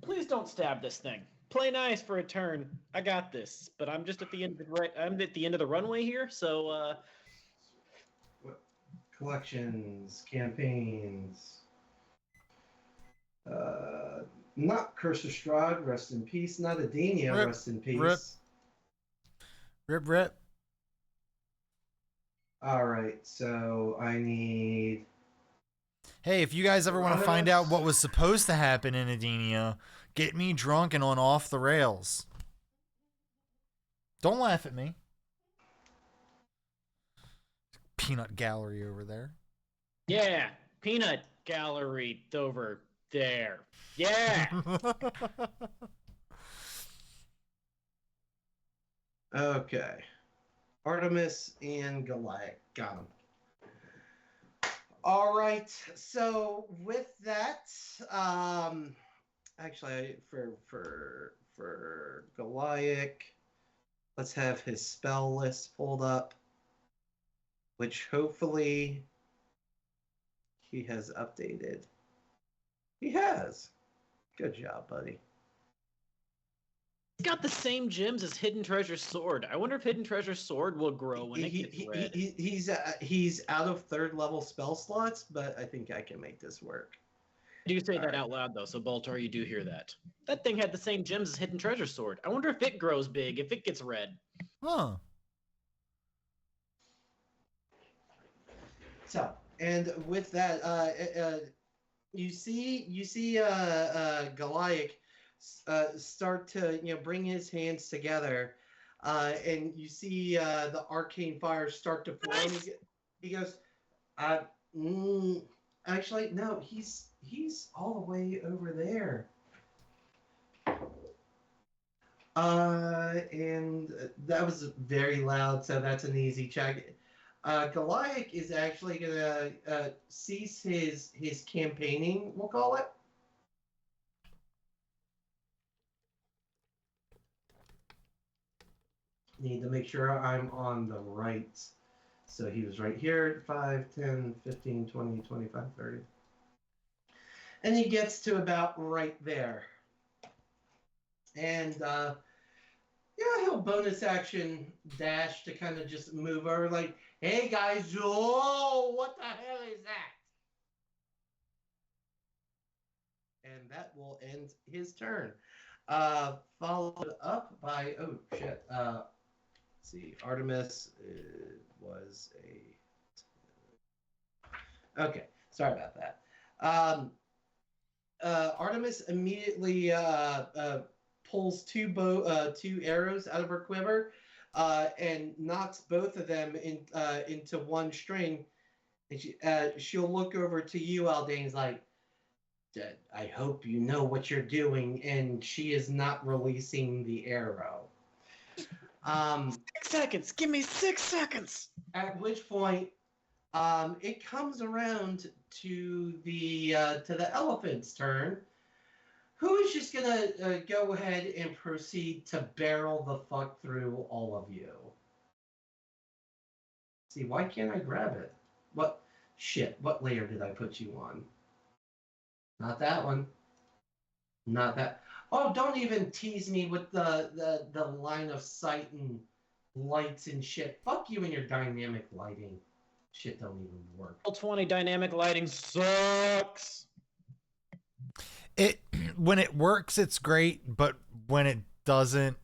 please don't stab this thing. Play nice for a turn. I got this, but I'm just at the end of the runway here, so Collections, campaigns. Not Curse of Strahd, rest in peace. Not Adenia, rest in peace. Rip. All right, so I need. Hey, if you guys ever want to find out what was supposed to happen in Adenia, get me drunk and on off the rails. Don't laugh at me. Peanut gallery over there. Yeah, peanut gallery over there. Yeah. Okay. Artemis and Goliath. Got them. All right. So with that, actually, for Goliath, let's have his spell list pulled up, which hopefully he has updated. He has. Good job, buddy. He's got the same gems as Hidden Treasure Sword. I wonder if Hidden Treasure Sword will grow when it gets red. He's out of third level spell slots, but I think I can make this work. Do you say that out loud though? So Boltar, you do hear that. That thing had the same gems as Hidden Treasure Sword. I wonder if it grows big, if it gets red. Huh. So, and with that, you see Goliath start to bring his hands together, and you see the arcane fire start to form. Nice. He goes, actually no, he's all the way over there. And that was very loud, so that's an easy check. Goliath is actually gonna cease his campaigning, we'll call it. Need to make sure I'm on the right. So he was right here, 5, 10, 15, 20, 25, 30. And he gets to about right there. And he'll bonus action dash to kind of just move over like, hey guys, oh, what the hell is that? And that will end his turn. Followed up by, oh shit, let's see, Artemis was a... Okay, sorry about that. Artemis immediately pulls two arrows out of her quiver and knocks both of them into one string. And she'll look over to you, Aldane's like, I hope you know what you're doing, and she is not releasing the arrow. 6 seconds. Give me 6 seconds. At which point, it comes around to the elephant's turn, who is just gonna go ahead and proceed to barrel the fuck through all of you. see, why can't I grab it? What? Shit, what layer did I put you on? Not that one. Not that. Oh, don't even tease me with the line of sight and lights and shit. Fuck you and your dynamic lighting. Shit don't even work. 20 dynamic lighting sucks. When it works, it's great, but when it doesn't,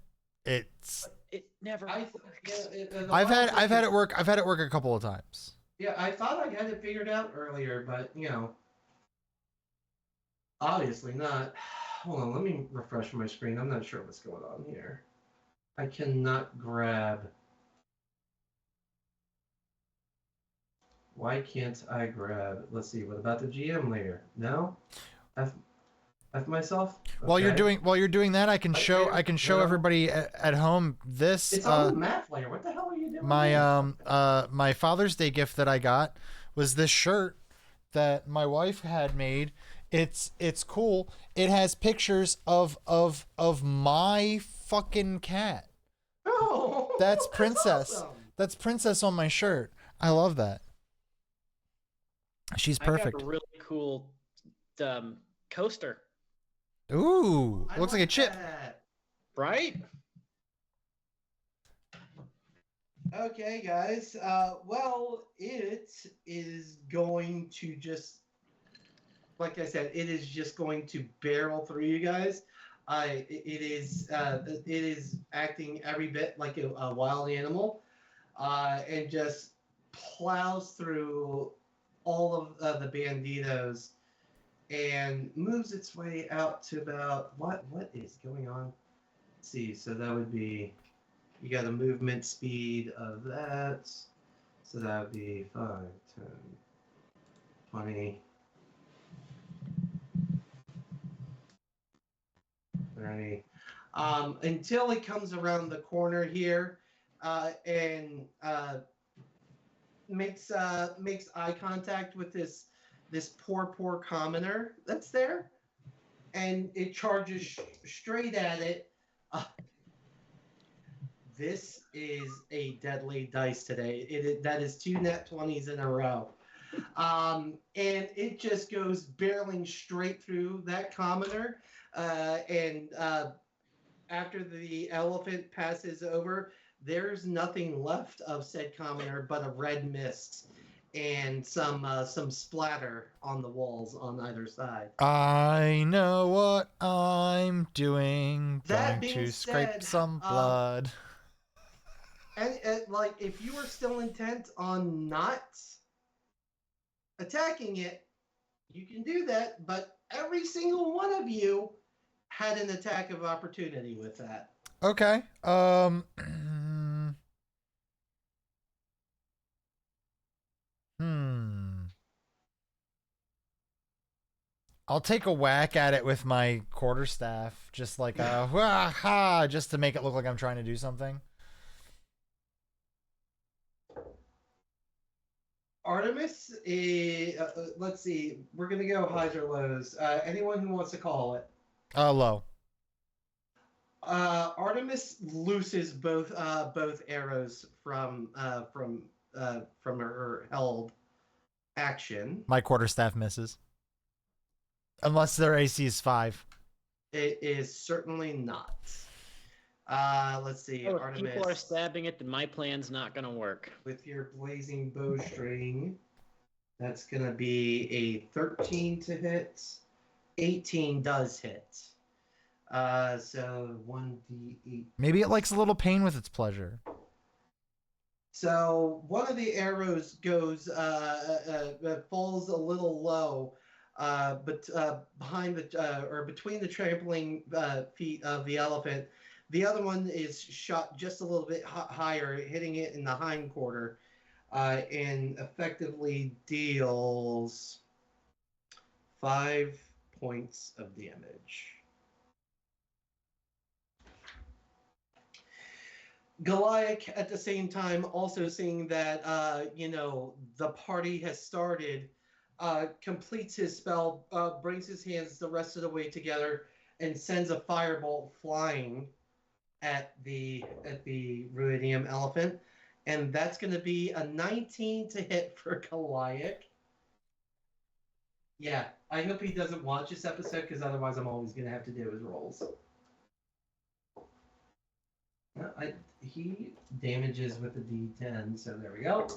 it's. It never works. I've had it work. I've had it work a couple of times. Yeah, I thought I had it figured out earlier, but you know, obviously not. Hold on, let me refresh my screen. I'm not sure what's going on here. I cannot grab. Why can't I grab? Let's see. What about the GM layer? No. F myself. Okay. While you're doing that, I can show everybody at home this. It's on the map layer. What the hell are you doing? My Father's Day gift that I got was this shirt that my wife had made. It's cool. It has pictures of my fucking cat. Oh, that's Princess. Awesome. That's Princess on my shirt. I love that. She's perfect. I got a really cool coaster. Ooh, looks like a chip. That. Right? Okay, guys. Well, it is going to just, like I said, it is just going to barrel through you guys. It is acting every bit like a wild animal, and just plows through all of the Banditos and moves its way out to about what is going on? Let's see, so that would be, you got a movement speed of that, so that would be 5, 10, 20, 30, until it comes around the corner here, and makes eye contact with this poor commoner that's there, and it charges straight at it. This is a deadly dice today. That is 2 nat 20s in a row, and it just goes barreling straight through that commoner, and after the elephant passes over, there's nothing left of said commoner but a red mist and some splatter on the walls on either side. I know what I'm doing. That Going being to scrape said, some blood. And like, if you are still intent on not attacking it, you can do that. But every single one of you had an attack of opportunity with that. Okay. I'll take a whack at it with my quarterstaff, just like just to make it look like I'm trying to do something. Artemis, let's see. We're gonna go highs or lows. Anyone who wants to call it. Low. Artemis looses both arrows from her held action. My quarterstaff misses. Unless their AC is 5. It is certainly not. Let's see. Oh, if Artemis, people are stabbing it, then my plan's not gonna work. with your blazing bowstring, that's gonna be a 13 to hit. 18 does hit. So 1d8. Maybe it likes a little pain with its pleasure. So one of the arrows goes falls a little low, but behind the or between the trampling feet of the elephant. The other one is shot just a little bit higher, hitting it in the hind quarter, and effectively deals 5 points of damage. Goliath, at the same time, also seeing that the party has started, completes his spell, brings his hands the rest of the way together, and sends a firebolt flying at the ruidium elephant. And that's going to be a 19 to hit for Goliath. Yeah, I hope he doesn't watch this episode because otherwise I'm always going to have to do his rolls. He damages with a D10, so there we go.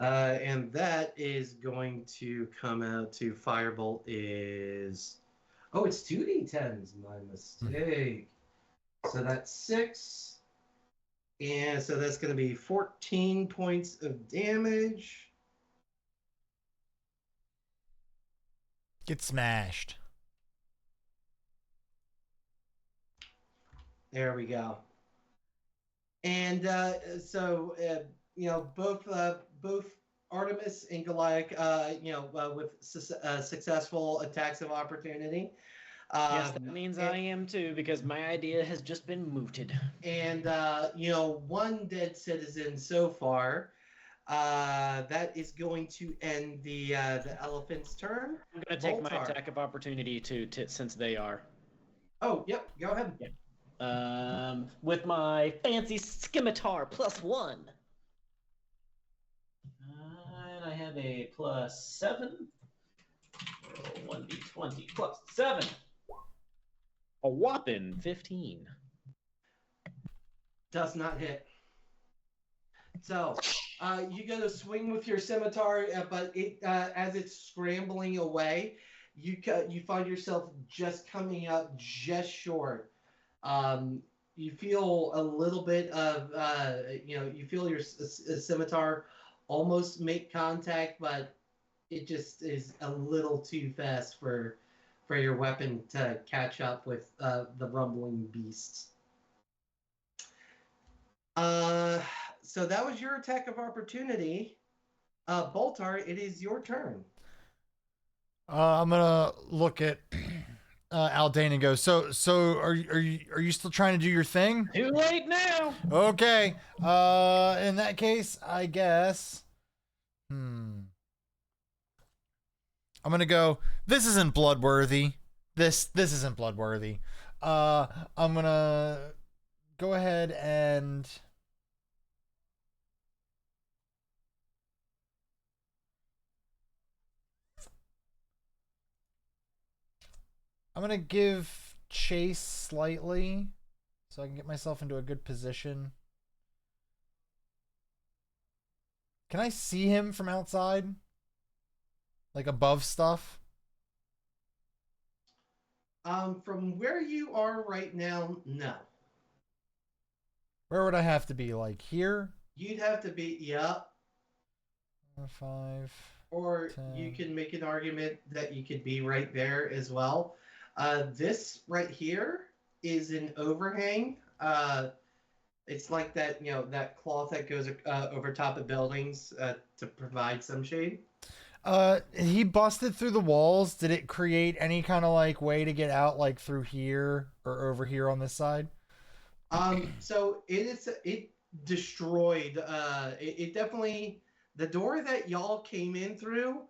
And that is going to come out to Firebolt is... Oh, it's 2D10s. My mistake. So that's 6. And so that's going to be 14 points of damage. Get smashed. There we go. And both Artemis and Goliath, with successful attacks of opportunity. Yes, that means I am too, because my idea has just been mooted. And one dead citizen so far. That is going to end the elephant's turn. I'm going to take my attack of opportunity to since they are. Oh, yep. Go ahead. Yeah. With my fancy scimitar +1. And I have a +7. Roll 1d20 +7. A whopping 15. Does not hit. So, you go to swing with your scimitar, but as it's scrambling away, you find yourself just coming up just short. You feel a little bit of, you feel your scimitar almost make contact, but it just is a little too fast for your weapon to catch up with the rumbling beasts. So that was your attack of opportunity. Boltar, it is your turn. I'm gonna look at Aldane and go. So are you still trying to do your thing? Too late now. Okay. In that case, I guess. I'm gonna go. This isn't bloodworthy. This isn't bloodworthy. I'm gonna go ahead and. I'm gonna give chase slightly so I can get myself into a good position. Can I see him from outside? Like above stuff? From where you are right now, no. Where would I have to be? Like here? You'd have to be, yep. 5. Or 10. you can make an argument that you could be right there as well. This right here is an overhang. It's like that, that cloth that goes over top of buildings to provide some shade. He busted through the walls. Did it create any kind of like way to get out, like through here or over here on this side? So it destroyed. It definitely, the door that y'all came in through,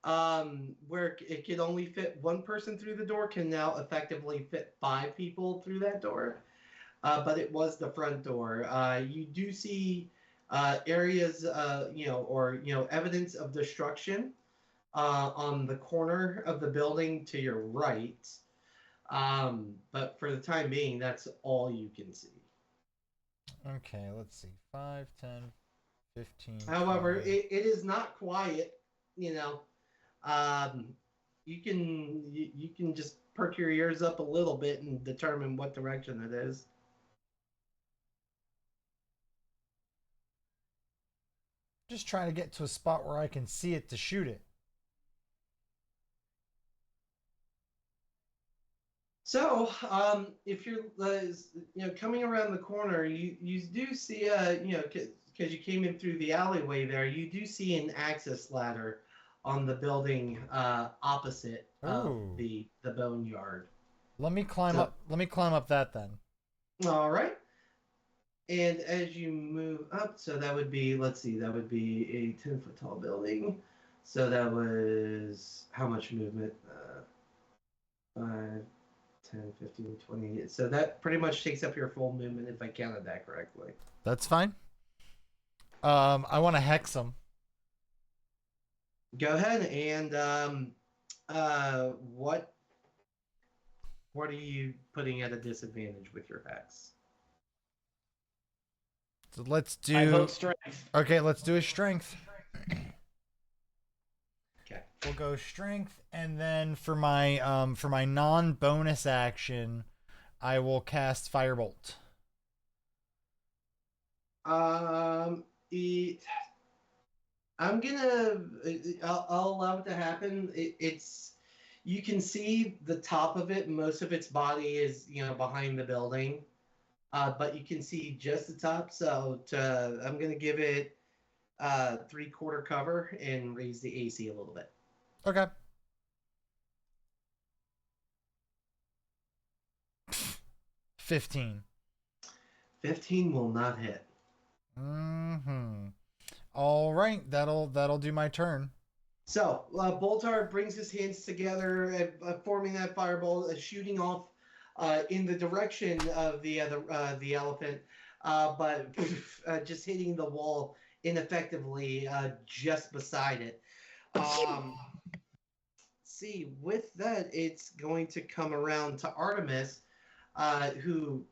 where it could only fit one person through the door, can now effectively fit 5 people through that door. But it was the front door. You do see areas, evidence of destruction on the corner of the building to your right. But for the time being, that's all you can see. Okay, let's see. 5, 10, 15. However, it is not quiet. You can just perk your ears up a little bit and determine what direction it is. Just trying to get to a spot where I can see it to shoot it. So, if you're, coming around the corner, you do see, because you came in through the alleyway there, you do see an access ladder on the building opposite of the boneyard. Let me climb up. Let me climb up that then. All right. And as you move up, so that would be, let's see, that would be a 10-foot tall building. So that was how much movement? 5, 10, 15, 20. So that pretty much takes up your full movement if I counted that correctly. That's fine. I want to hex him. Go ahead and what are you putting at a disadvantage with your hex? So let's do. I vote strength. Okay, let's do a strength. Okay. We'll go strength, and then for my non-bonus action, I will cast Firebolt. I'm gonna. I'll allow it to happen. It's. You can see the top of it. Most of its body is, behind the building, but you can see just the top. So I'm gonna give it 3/4 cover and raise the AC a little bit. Okay. 15. 15 will not hit. All right, that'll do my turn. So Boltar brings his hands together, forming that fireball, shooting off in the direction of the elephant, but just hitting the wall ineffectively just beside it. See, with that, it's going to come around to Artemis, who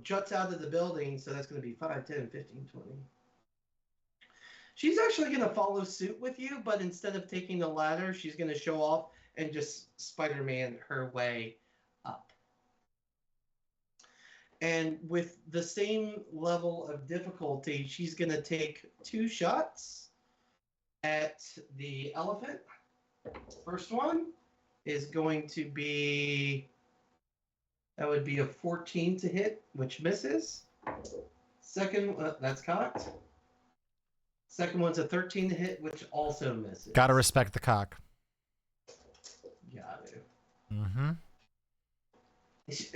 juts out of the building. So that's going to be 5, 10, 15, 20. She's actually going to follow suit with you, but instead of taking the ladder, she's going to show off and just Spider-Man her way up. And with the same level of difficulty, she's going to take 2 shots at the elephant. First one is going to be, that would be a 14 to hit, which misses. Second, that's cocked. Second one's a 13 to hit, which also misses. Gotta respect the cock. Got to. Mm-hmm.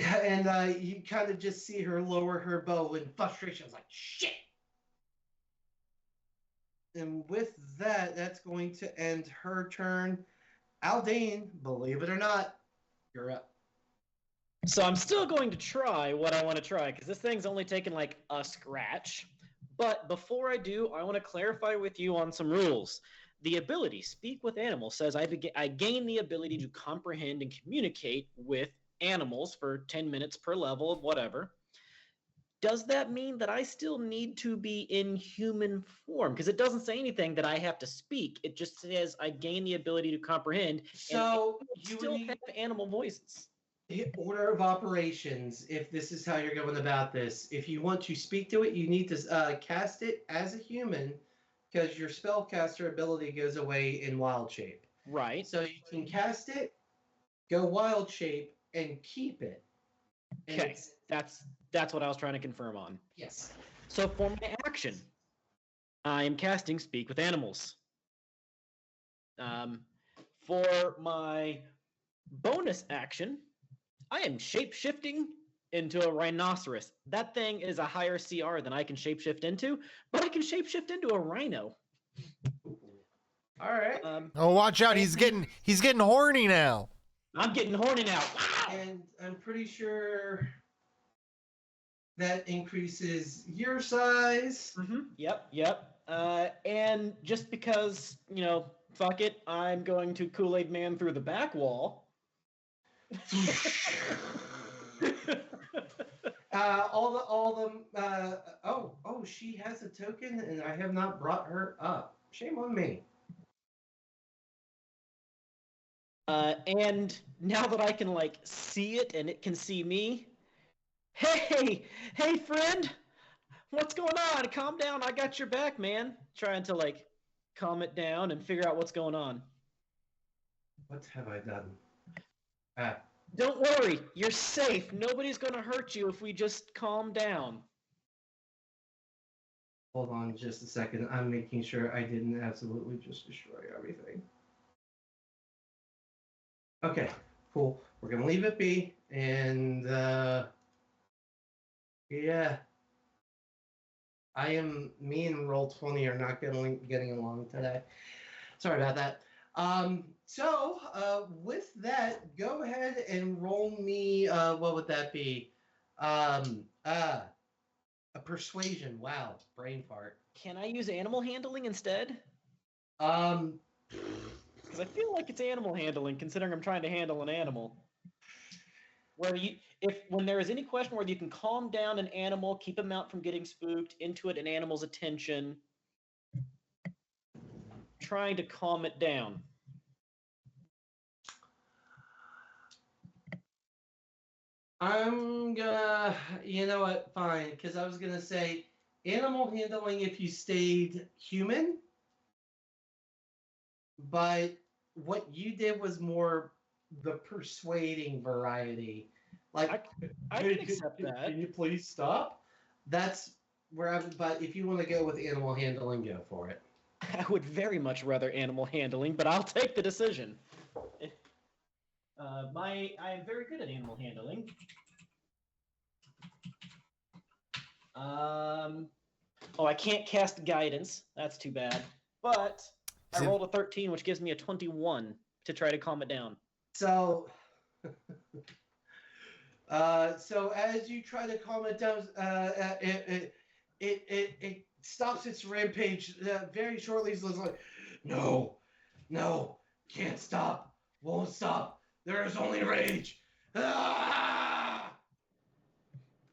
And you kind of just see her lower her bow in frustration. It's like, shit! And with that, that's going to end her turn. Aldane, believe it or not, you're up. So I'm still going to try what I want to try, because this thing's only taken like a scratch. But before I do, I want to clarify with you on some rules. The ability, Speak with Animals, says I gain the ability to comprehend and communicate with animals for 10 minutes per level of whatever. Does that mean that I still need to be in human form? Because it doesn't say anything that I have to speak. It just says I gain the ability to comprehend. So you still have animal voices. Order of operations, if this is how you're going about this. If you want to speak to it, you need to cast it as a human, because your spellcaster ability goes away in wild shape. Right. So you can cast it, go wild shape, and keep it. Okay, that's what I was trying to confirm on. Yes. So for my action, I am casting Speak with Animals. For my bonus action, I am shape-shifting into a rhinoceros. That thing is a higher CR than I can shapeshift into, but I can shapeshift into a rhino. All right. Oh, watch out! He's getting horny now. I'm getting horny now. Wow. And I'm pretty sure that increases your size. Mm-hmm. Yep. And just because, fuck it, I'm going to Kool-Aid Man through the back wall. She has a token and I have not brought her up. Shame on me. And now that I can see it and it can see me, hey friend, what's going on? Calm down, I got your back, man. Trying to calm it down and figure out what's going on. What have I done? Don't worry, you're safe. Nobody's going to hurt you if we just calm down. Hold on just a second. I'm making sure I didn't absolutely just destroy everything. Okay, cool. We're going to leave it be. And, yeah. Me and Roll20 are not getting along today. Sorry about that. So with that, go ahead and roll me, what would that be? A persuasion. Wow, brain fart. Can I use animal handling instead? Um, Because I feel like it's animal handling, considering I'm trying to handle an animal. Where when there is any question whether you can calm down an animal, keep them out from getting spooked, intuit an animal's attention, trying to calm it down. I'm gonna, you know what? Fine, because I was gonna say animal handling if you stayed human, but what you did was more the persuading variety. Like, I can accept that. Can you please stop? That's where I would. But if you want to go with animal handling, go for it. I would very much rather animal handling, but I'll take the decision. I am very good at animal handling. Oh, I can't cast guidance. That's too bad. But I rolled a 13, which gives me a 21 to try to calm it down. So, so as you try to calm it down, it stops its rampage very shortly. It's like, no, can't stop, won't stop. There is only rage. Ah!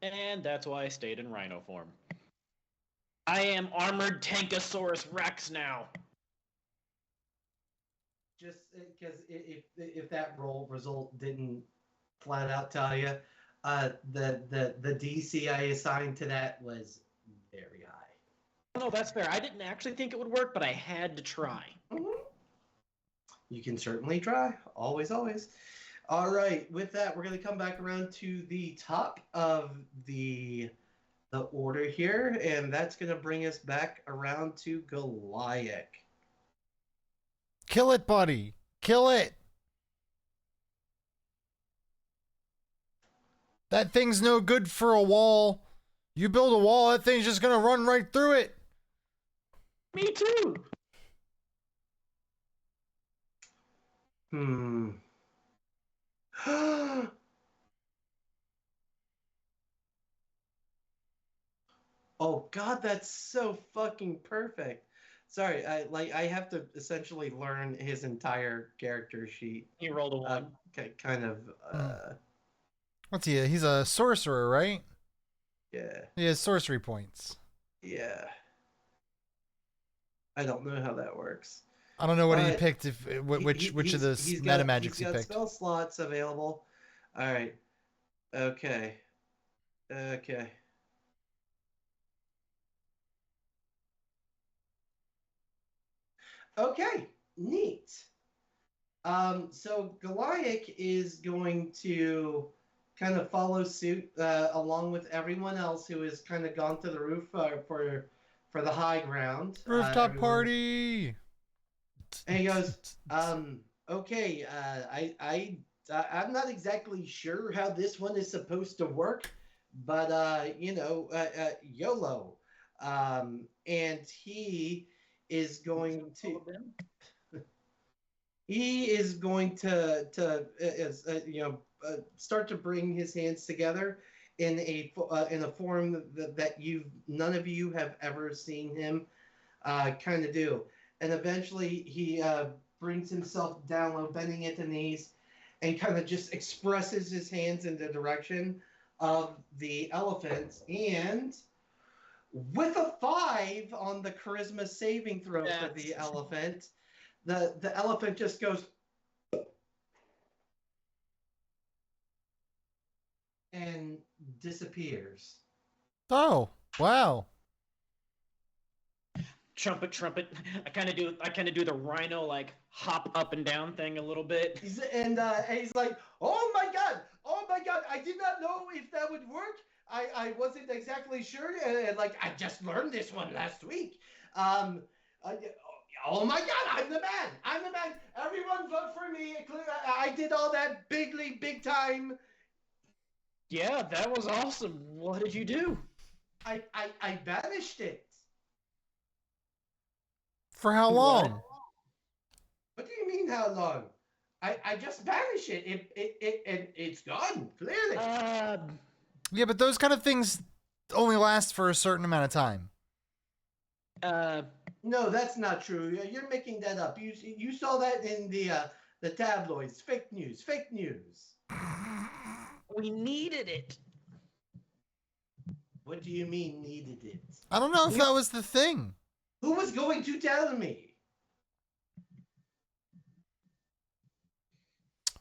And that's why I stayed in rhino form. I am Armored Tankosaurus Rex now. Just because if that roll result didn't flat out tell you, the DC I assigned to that was very high. No, that's fair. I didn't actually think it would work, but I had to try. Mm-hmm. You can certainly try. Always, always. All right. With that, we're going to come back around to the top of the order here, and that's going to bring us back around to Goliath. Kill it, buddy. Kill it. That thing's no good for a wall. You build a wall, that thing's just gonna run right through it. Me too. Oh God, that's so fucking perfect. Sorry, I have to essentially learn his entire character sheet. He rolled a 1. Kind of. What's he? He's a sorcerer, right? Yeah. He has sorcery points. Yeah. I don't know how that works. I don't know what he picked. Which of the meta magics he picked? Spell slots available. All right. Okay. Okay, neat. So Goliath is going to kind of follow suit along with everyone else who has kind of gone to the roof for the high ground. Rooftop party. And he goes, okay, I'm not exactly sure how this one is supposed to work, but YOLO. And he is going to start to bring his hands together in a form that none of you have ever seen him kind of do. And eventually he brings himself down low, bending at the knees, and kind of just expresses his hands in the direction of the elephant. And with a 5 on the charisma saving throw for the elephant, the elephant just goes and disappears. Oh, wow. Trumpet. I kind of do the rhino like hop up and down thing a little bit. He's like, oh my god, I did not know if that would work. I wasn't exactly sure, and like I just learned this one last week. Oh my god, I'm the man. Everyone vote for me. I did all that big time. Yeah, that was awesome. What did you do? I banished it. For how long? What do you mean how long? I just banished it. It's gone, clearly. Yeah, but those kind of things only lasts for a certain amount of time. No, that's not true. You're making that up. You saw that in the tabloids. Fake news. Fake news. We needed it. What do you mean needed it? I don't know if that was the thing. Who was going to tell me?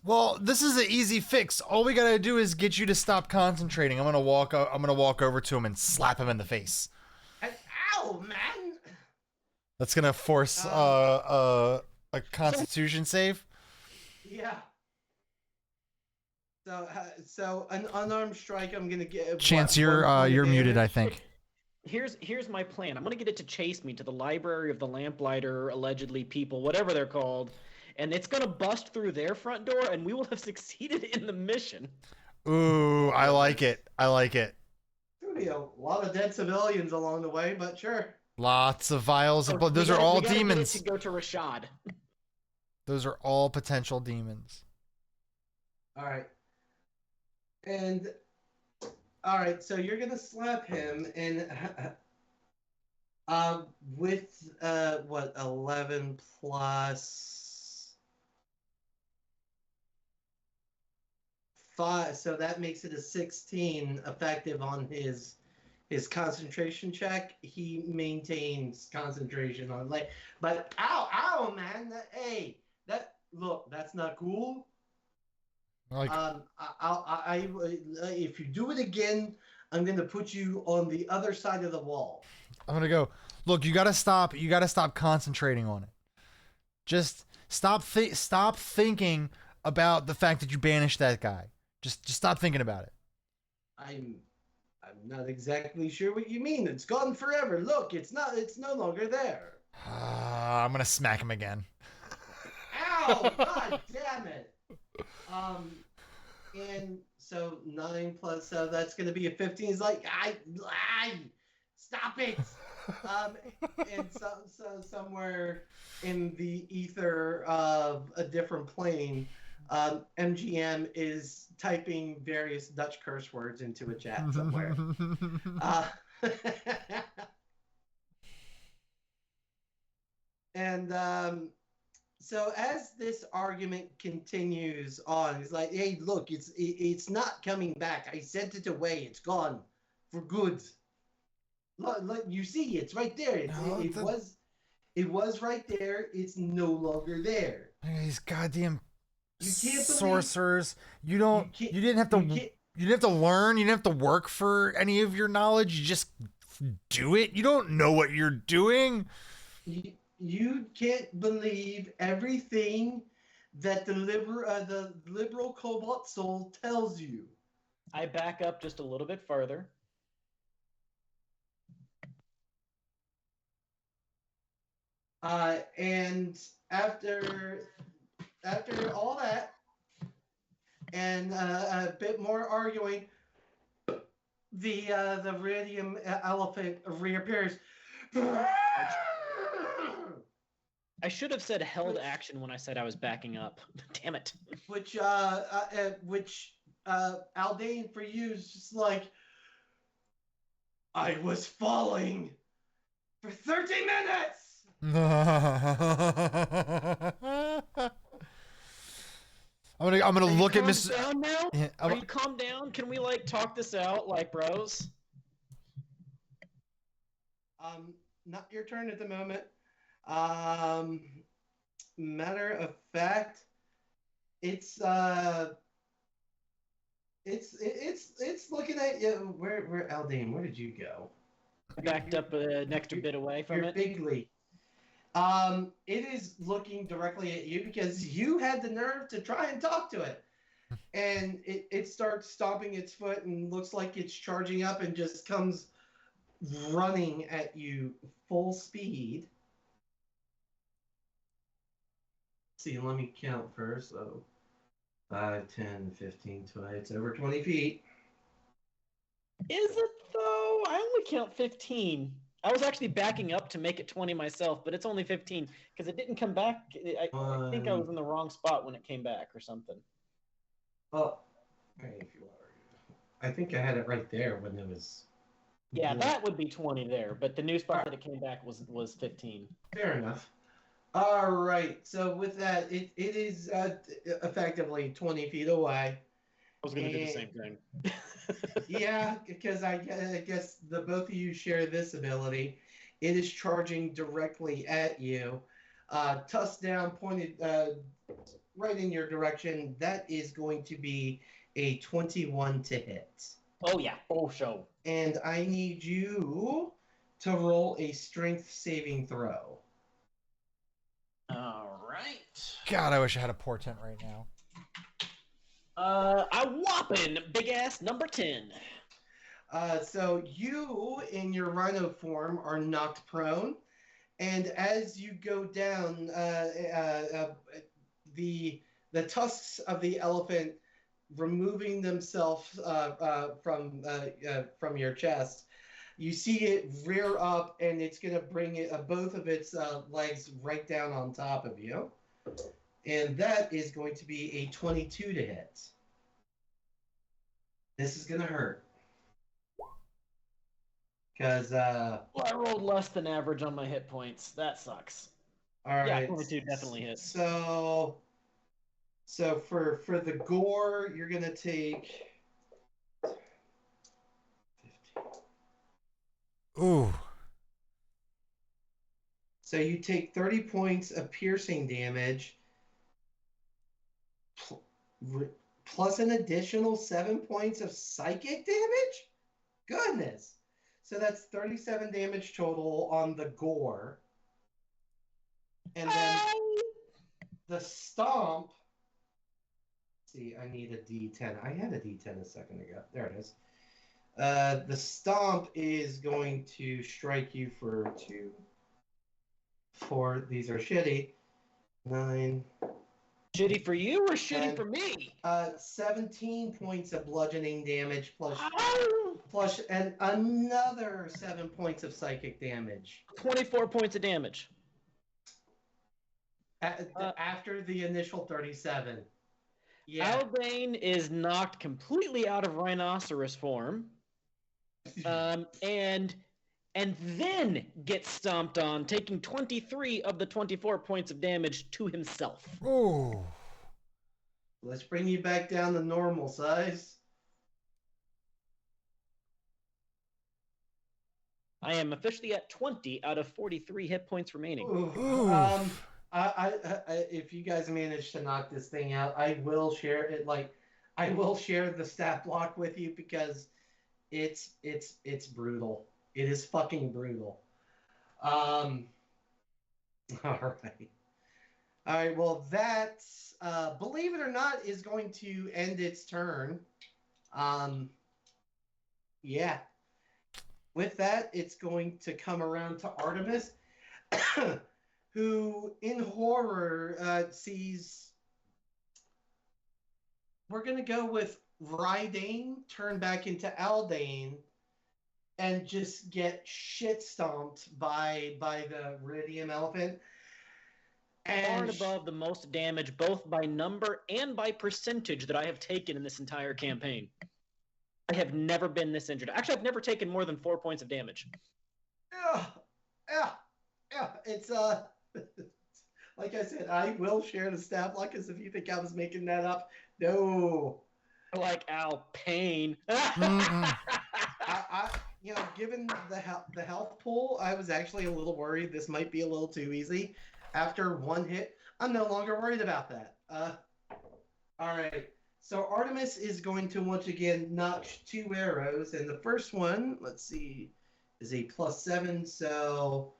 Well, this is an easy fix. All we gotta do is get you to stop concentrating. I'm gonna walk over to him and slap him in the face. Ow, man! That's gonna force a Constitution save. Yeah. So an unarmed strike. I'm gonna get. Chance, you're muted, I think. Here's my plan. I'm gonna get it to chase me to the library of the Lamplighter, allegedly people, whatever they're called, and it's gonna bust through their front door, and we will have succeeded in the mission. Ooh, I like it. I like it. There'll be a lot of dead civilians along the way, but sure. Lots of vials of blood. Those are all demons. To go to Rashad. Those are all potential demons. All right. And all right, so you're gonna slap him, and with what 11 plus 5, so that makes it a 16 effective on his concentration check. He maintains concentration on but ow, man, hey, that's not cool. Like, if you do it again, I'm gonna put you on the other side of the wall. I'm gonna go. Look, you gotta stop. You gotta stop concentrating on it. Just stop thinking about the fact that you banished that guy. Just stop thinking about it. I'm not exactly sure what you mean. It's gone forever. Look, it's no longer there. I'm gonna smack him again. Ow! God damn it. And so 9 plus, so that's going to be a 15. He's like, I stop it. And so somewhere in the ether of a different plane, MGM is typing various Dutch curse words into a chat somewhere. And so as this argument continues on, he's like, "Hey, look, it's not coming back. I sent it away. It's gone for good. Look, you see, it's right there. It was right there. It's no longer there. These goddamn sorcerers. You didn't have to learn. You didn't have to work for any of your knowledge. You just do it. You don't know what you're doing. You can't believe everything that the liberal Colbalt Sol tells you." I back up just a little bit further. And after all that, and a bit more arguing, the radium elephant reappears. I should have said held action when I said I was backing up. Damn it. Which Aldane for you is just like, I was falling for 30 minutes. I'm gonna look at Miss. Down now? Yeah, are you calm down? Can we talk this out like bros? Not your turn at the moment. Matter of fact, it's looking at you. Where Aldane? Where did you go? I backed up an extra bit away from it. Bigly. It is looking directly at you because you had the nerve to try and talk to it. And it starts stomping its foot and looks like it's charging up and just comes running at you full speed. Let's see, let me count first. So 5, 10, 15, 20. It's over 20 feet. Is it though? I only count 15. I was actually backing up to make it 20 myself, but it's only 15 because it didn't come back. I think I was in the wrong spot when it came back or something. Oh, if you are. I think I had it right there when it was Yeah, that would be 20 there, but the new spot that it came back was 15. Fair enough. All right. So with that, it is effectively 20 feet away. I was going to do the same thing. Yeah, because I guess the both of you share this ability. It is charging directly at you. Tusk down, pointed right in your direction. That is going to be a 21 to hit. Oh, yeah. Oh, show. And I need you to roll a strength saving throw. All right. God, I wish I had a portent right now. A whopping big ass number 10. So you, in your rhino form, are knocked prone, and as you go down, the tusks of the elephant removing themselves from your chest. You see it rear up, and it's going to bring it both of its legs right down on top of you, and that is going to be a 22 to hit. This is going to hurt. Because well, I rolled less than average on my hit points. That sucks. All right. Yeah, 22 definitely hits. So for the gore, you're gonna take 15. Ooh. So you take 30 points of piercing damage, plus an additional 7 points of psychic damage. Goodness. So that's 37 damage total on the gore. And then the stomp. See, I need a D10. I had a D10 a second ago. There it is. The stomp is going to strike you for 2, 4. These are shitty. 9. Shitty for you or shitty for me? 17 points of bludgeoning damage plus and another 7 points of psychic damage. 24 points of damage. After the initial 37. Yeah. Aldane is knocked completely out of rhinoceros form. And then gets stomped on, taking 23 of the 24 points of damage to himself. Ooh. Let's bring you back down to normal size. I am officially at 20 out of 43 hit points remaining. Ooh. I if you guys manage to knock this thing out, I will share it. I will share the stat block with you because it's brutal. It is fucking brutal. All right. Well, that believe it or not is going to end its turn. Yeah. With that, it's going to come around to Artemis, who, in horror, sees. We're going to go with Rydane turn back into Aldane and just get shit stomped by the Iridium Elephant. Far and above the most damage, both by number and by percentage, that I have taken in this entire campaign. I have never been this injured. Actually, I've never taken more than 4 points of damage. Yeah. It's like I said, I will share the stat block because if you think I was making that up, no. Like Al Payne. I given the health pool, I was actually a little worried this might be a little too easy. After one hit, I'm no longer worried about that. All right. So Artemis is going to once again notch 2 arrows, and the first one, let's see, is a +7. So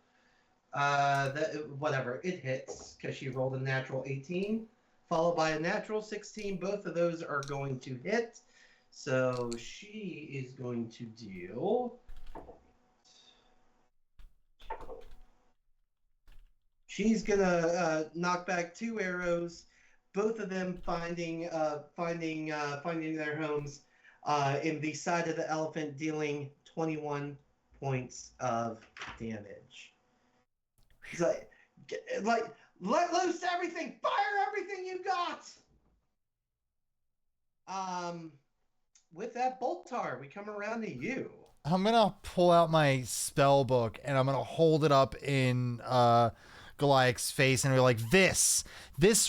whatever, it hits because she rolled a natural 18, followed by a natural 16. Both of those are going to hit. So she is going to deal. She's gonna knock back 2 arrows, both of them finding their homes in the side of the elephant, dealing 21 points of damage. So, let loose everything, fire everything you got. With that, Boltar, we come around to you. I'm gonna pull out my spell book and I'm gonna hold it up in Goliath's face and be like, this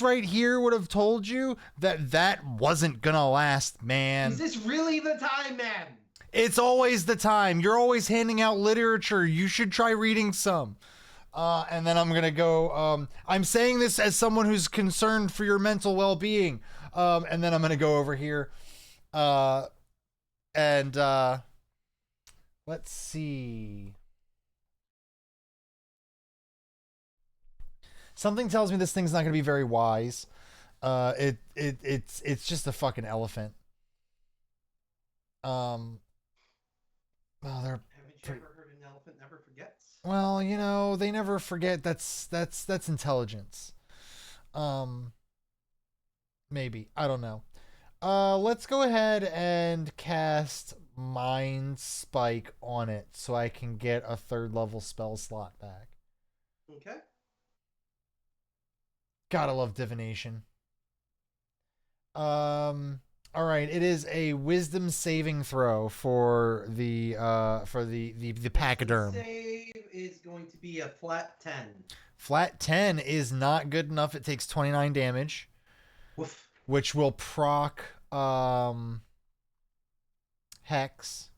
right here would have told you that wasn't gonna last, man. Is this really the time, man? It's always the time. You're always handing out literature. You should try reading some. And then I'm gonna go. I'm saying this as someone who's concerned for your mental well-being. And then I'm gonna go over here. And let's see. Something tells me this thing's not gonna be very wise. It's just a fucking elephant. Well, they're. Haven't you ever heard an elephant never forgets? Well, you know, they never forget. That's intelligence. Maybe. I don't know. Let's go ahead and cast Mind Spike on it so I can get a 3rd level spell slot back. Okay. Gotta love divination. All right, it is a wisdom saving throw for the pachyderm. Save is going to be a flat 10. Flat 10 is not good enough. It takes 29 damage. Woof. Which will proc Hex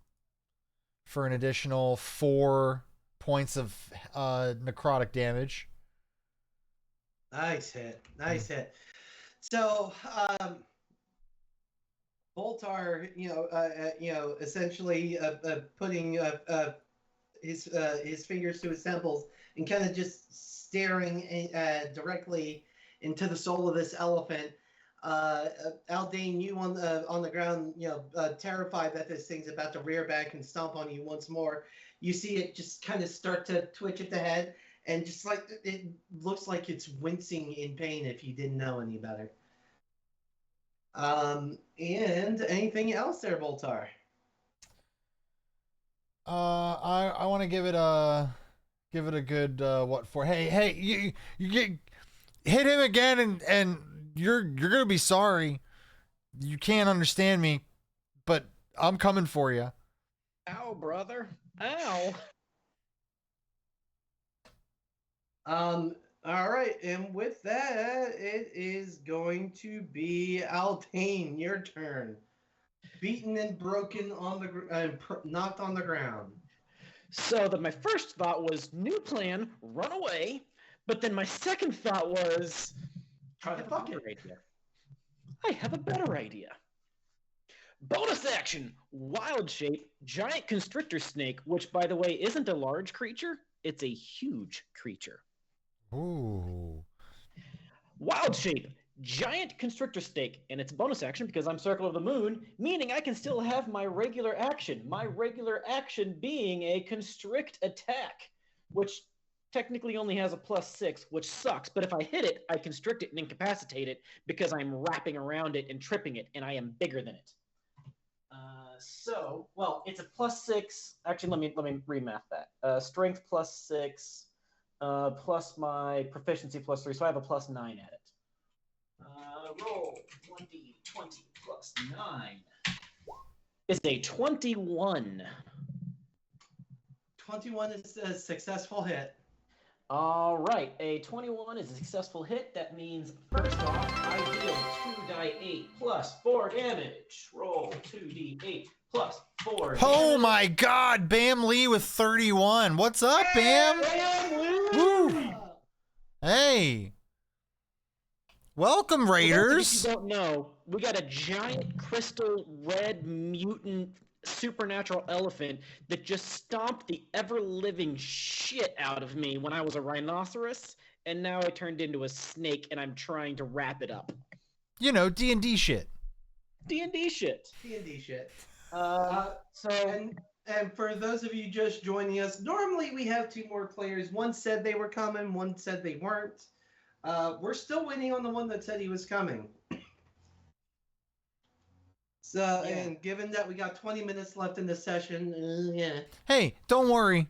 for an additional 4 points of necrotic damage. Nice hit. Nice hit. So, Boltar, essentially putting his fingers to his temples and kind of just staring directly into the soul of this elephant. Aldane, you on the ground, terrified that this thing's about to rear back and stomp on you once more. You see it just kind of start to twitch at the head, and just like it looks like it's wincing in pain. If you didn't know any better. And anything else there, Boltar? I want to give it a good what for? Hey, you get hit him again, and you're gonna be sorry. You can't understand me, but I'm coming for you. Ow, brother! Ow! All right, and with that, it is going to be Aldane. Your turn. Beaten and broken on the knocked on the ground. So that my first thought was new plan, run away. But then my second thought was try to fuck it. I have a better idea. Bonus action, wild shape, giant constrictor snake, which by the way isn't a large creature, it's a huge creature. Ooh. Wild shape, giant constrictor snake, and it's a bonus action because I'm Circle of the Moon, meaning I can still have my regular action. My regular action being a constrict attack, which technically only has a +6, which sucks. But if I hit it, I constrict it and incapacitate it because I'm wrapping around it and tripping it, and I am bigger than it. It's a +6. Actually, let me remath that. Strength +6. Plus my proficiency +3, so I have a +9 at it. Roll 1d20 plus 9 is a 21. 21 is a successful hit. All right, a 21 is a successful hit. That means, first off, I deal 2d8 plus 4 damage. Roll 2d8 plus 4 Oh damage. my god, Bam Lee with 31. What's up, Bam? Woo. Hey. Welcome, Raiders. If you don't know, we got a giant crystal red mutant supernatural elephant that just stomped the ever-living shit out of me when I was a rhinoceros, and now I turned into a snake and I'm trying to wrap it up. You know, D&D shit. D&D shit. D&D shit. And for those of you just joining us, normally we have 2 more players. One said they were coming, one said they weren't. We're still waiting on the one that said he was coming. So, yeah. And given that we got 20 minutes left in the session, yeah. Hey, don't worry.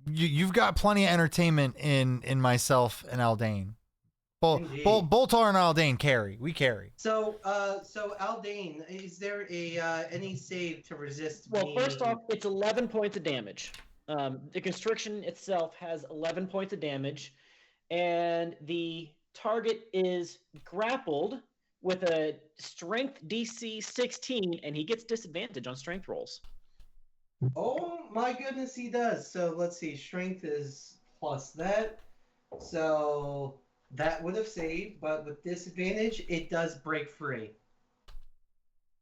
You've got plenty of entertainment in myself and Aldane. Boltar and Aldane carry. We carry. So Aldane, is there any save to resist? Well, first off, it's 11 points of damage. The constriction itself has 11 points of damage, and the target is grappled with a strength DC 16, and he gets disadvantage on strength rolls. Oh my goodness, he does. So let's see, strength is plus that. So that would have saved, but with disadvantage, it does break free.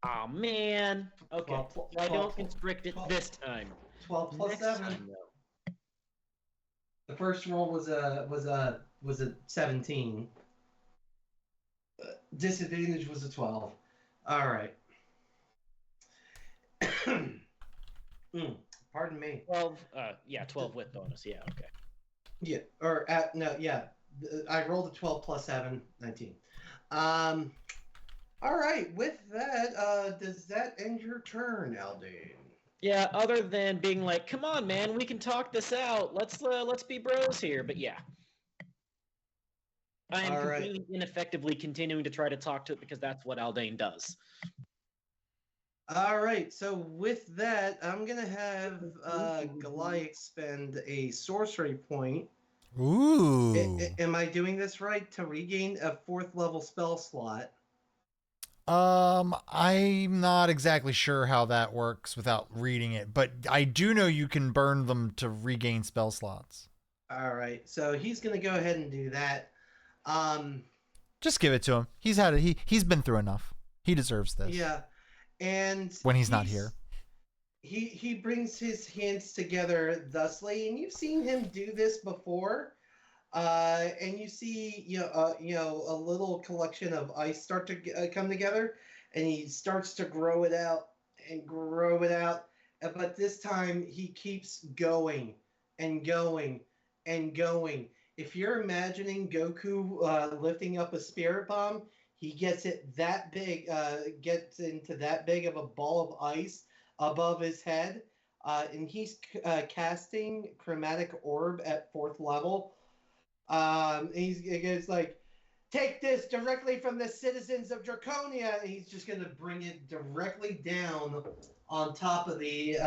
Oh man. Okay. I don't constrict it this time. 12 plus Next 7. time, though. The first roll was a 17. Disadvantage was a 12. All right. Pardon me. 12. 12 with bonus. Yeah. Okay. Yeah. I rolled a 12 plus 7, 19. All right. With that, does that end your turn, Aldane? Yeah. Other than being like, "Come on, man, we can talk this out. Let's be bros here." But yeah. I am completely ineffectively continuing to try to talk to it because that's what Aldane does. All right, so with that, I'm going to have Goliath spend a sorcery point. Ooh. Am I doing this right? To regain a 4th level spell slot. I'm not exactly sure how that works without reading it, but I do know you can burn them to regain spell slots. All right, so he's going to go ahead and do that. Just give it to him. He's had it. He's been through enough. He deserves this. Yeah. And when he's not here, he brings his hands together thusly, and you've seen him do this before. And you see, a little collection of ice start to come together, and he starts to grow it out and grow it out. But this time he keeps going and going and going. If you're imagining Goku lifting up a spirit bomb, he gets it that big, gets into that big of a ball of ice above his head, and he's casting Chromatic Orb at 4th level. He's like, take this directly from the citizens of Draconia, and he's just going to bring it directly down on top of the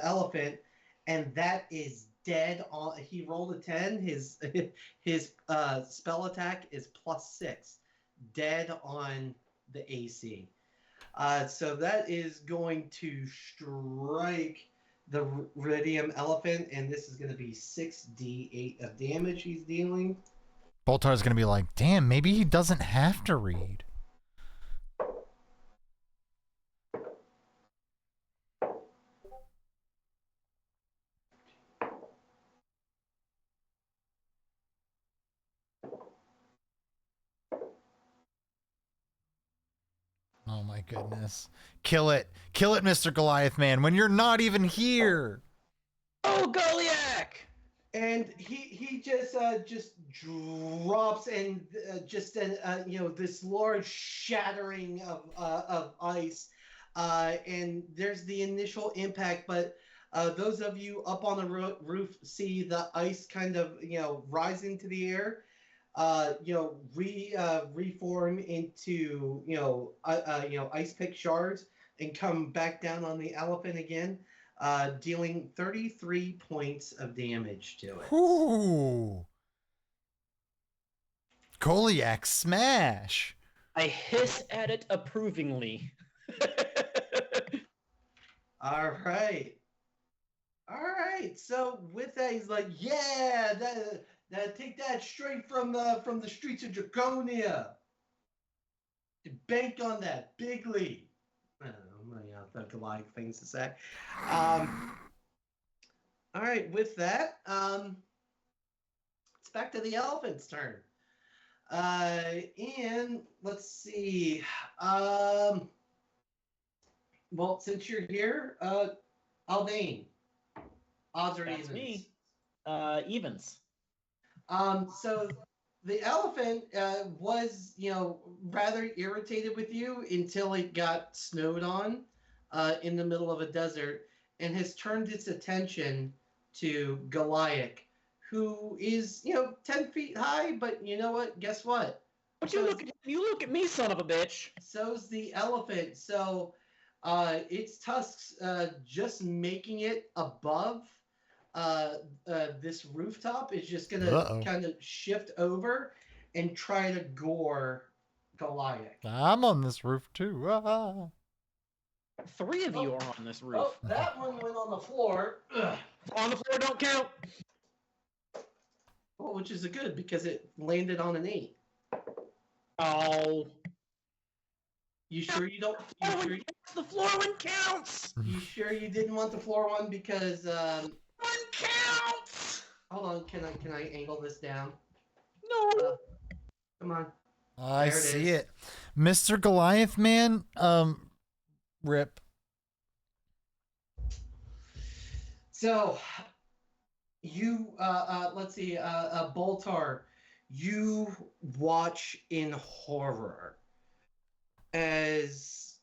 elephant, and that is dead on. He rolled a 10. His spell attack is +6, dead on the AC. So that is going to strike the Iridium Elephant, and this is going to be 6d8 of damage he's dealing. Boltar's going to be like, damn, maybe he doesn't have to read. Oh my goodness. Kill it. Kill it, Mr. Goliath Man, when you're not even here. Oh, Goliath! And he just drops, and this large shattering of ice, and there's the initial impact, but those of you up on the roof see the ice kind of rising to the air, reform into ice pick shards and come back down on the elephant again, dealing 33 points of damage to it. Ooh. Goliath smash. I hiss at it approvingly. All right. So with that, he's like, "Yeah, that take that straight from the streets of Draconia. Bank on that bigly." I don't know, the Goliath things to say. All right, with that, it's back to the elephant's turn. And let's see. Well, since you're here, Aldane, odds or evens? Me. Evens. So the elephant was, rather irritated with you until it got snowed on in the middle of a desert, and has turned its attention to Goliath, who is 10 feet high, but you know what? Guess what? But you look at me, son of a bitch. So's the elephant. So its tusks just making it above this rooftop is just gonna kind of shift over and try to gore Goliath. I'm on this roof too. Ah. 3 of you are on this roof. Oh, that one went on the floor. Ugh. On the floor don't count. Well, which is a good because it landed on an 8. Oh. You sure you don't? The floor one counts. You sure you didn't want the floor one because one counts. Hold on, can I angle this down? No. Come on. I see it. Mr. Goliath Man, rip. So you let's see, Boltar, you watch in horror as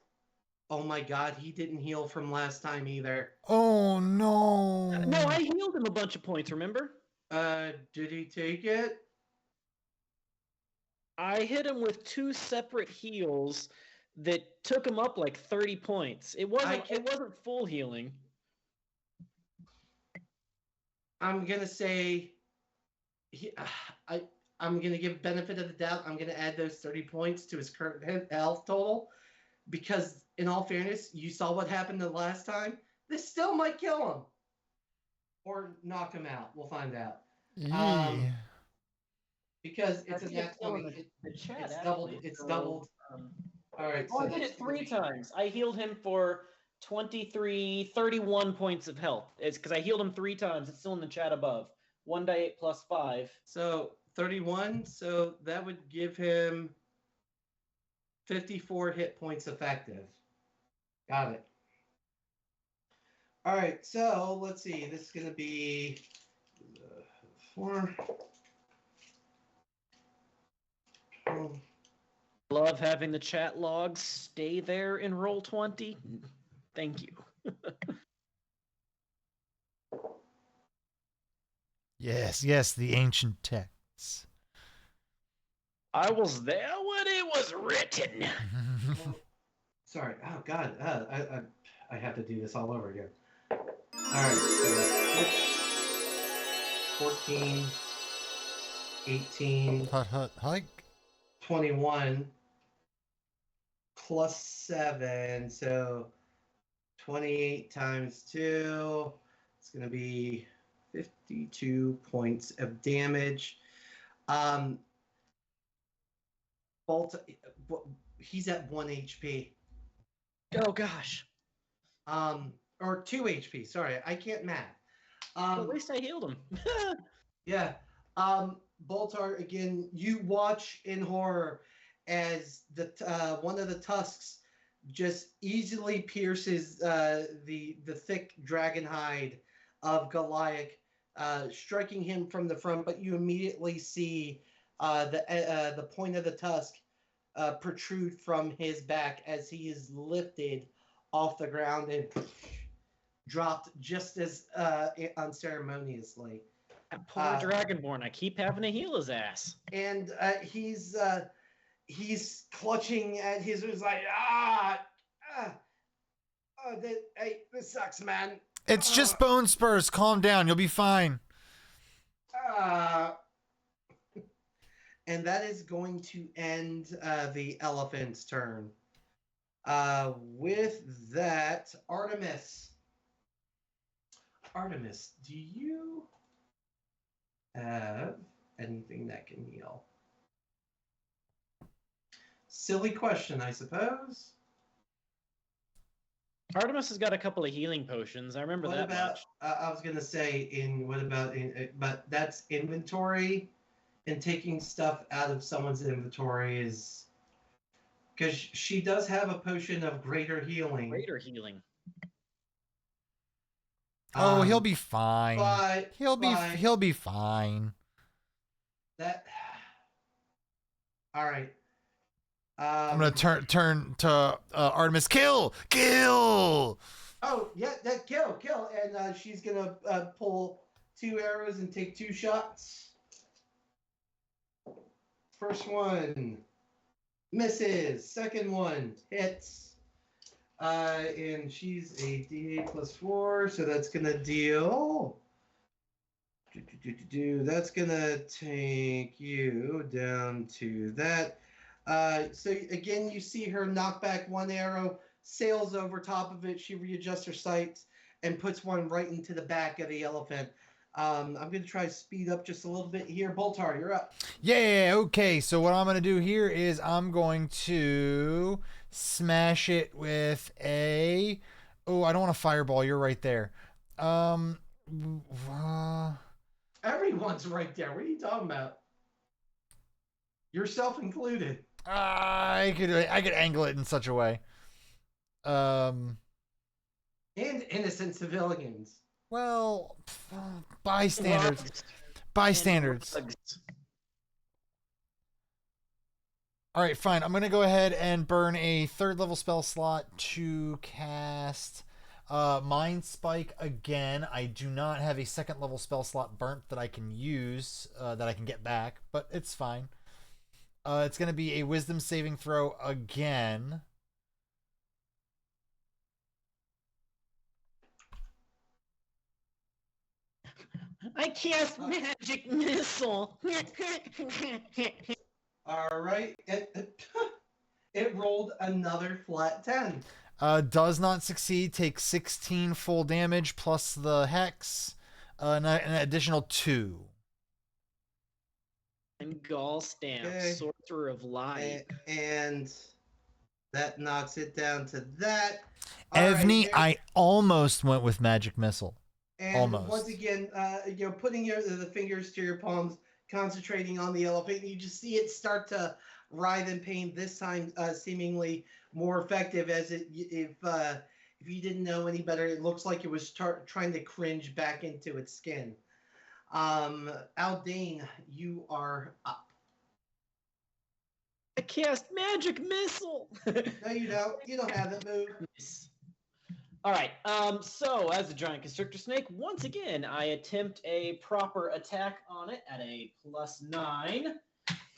oh my god, he didn't heal from last time either. Oh no. No, I healed him a bunch of points, remember? Did he take it? I hit him with 2 separate heals that took him up like 30 points. It wasn't full healing. I'm gonna say I'm gonna give benefit of the doubt. I'm gonna add those 30 points to his current health total because, in all fairness, you saw what happened the last time. This still might kill him or knock him out. We'll find out. Because it's a nat 20. It's doubled. It's doubled. All right. I did it 3 times. I healed him for 31 points of health. It's because I healed him 3 times. It's still in the chat above. 1d8 plus 5. So 31. So that would give him 54 hit points effective. Got it. All right. So let's see. This is going to be 4. Love having the chat logs stay there in Roll20. Thank you. Yes, the ancient texts. I was there when it was written. Sorry. Oh God. I have to do this all over again. All right. So 14, 18. Hike. 21 plus 7, so 28 times 2. It's going to be 52 points of damage. Bolt, he's at 1 HP. Oh gosh. Or 2 HP. Sorry, I can't math. Well, at least I healed him. Yeah. Boltar, again, you watch in horror as the one of the tusks just easily pierces the thick dragon hide of Goliath, striking him from the front. But you immediately see the point of the tusk protrude from his back as he is lifted off the ground and dropped just as unceremoniously. That poor Dragonborn, I keep having to heal his ass. And he's clutching at his, like, this sucks, man. It's just bone spurs. Calm down. You'll be fine. And that is going to end the elephant's turn. With that, Artemis, do you have anything that can heal? Silly question, I suppose. Artemis has got a couple of healing potions. I remember that much. I was gonna say but that's inventory, and taking stuff out of someone's inventory is because she does have a potion of greater healing. Greater healing. Oh, he'll be fine. But He'll be fine. That. All right. I'm gonna turn to Artemis. Kill! Oh yeah, that kill, and she's gonna pull 2 arrows and take 2 shots. First one misses. Second one hits. And she's a D8 plus 4, so that's gonna deal. That's gonna take you down to that. So again, you see her knock back 1 arrow, sails over top of it. She readjusts her sights and puts one right into the back of the elephant. I'm going to try to speed up just a little bit here. Boltar, you're up. Yeah, okay. So what I'm going to do here is I'm going to smash it with a... Oh, I don't want a fireball. You're right there. Everyone's right there. What are you talking about? Yourself included. I could angle it in such a way. And innocent civilians. Well, by standards. By standards. All right, fine. I'm going to go ahead and burn a 3rd level spell slot to cast Mind Spike again. I do not have a 2nd level spell slot burnt that I can use, that I can get back, but it's fine. It's going to be a Wisdom saving throw again. I cast magic missile. All right. It rolled another flat 10. Does not succeed. Takes 16 full damage plus the hex, an additional 2. And Gall Stamp, Okay. Sorcerer of Light. And that knocks it down to that. Evney, right, I almost went with Magic Missile. and almost. Once again, putting the fingers to your palms, concentrating on the elephant, you just see it start to writhe in pain. This time, seemingly more effective, as if you didn't know any better, it looks like it was trying to cringe back into its skin. Aldane, you are up. I cast magic missile. No, you don't. You don't have that move. All right. So as a giant constrictor snake, once again, I attempt a proper attack on it at a +9.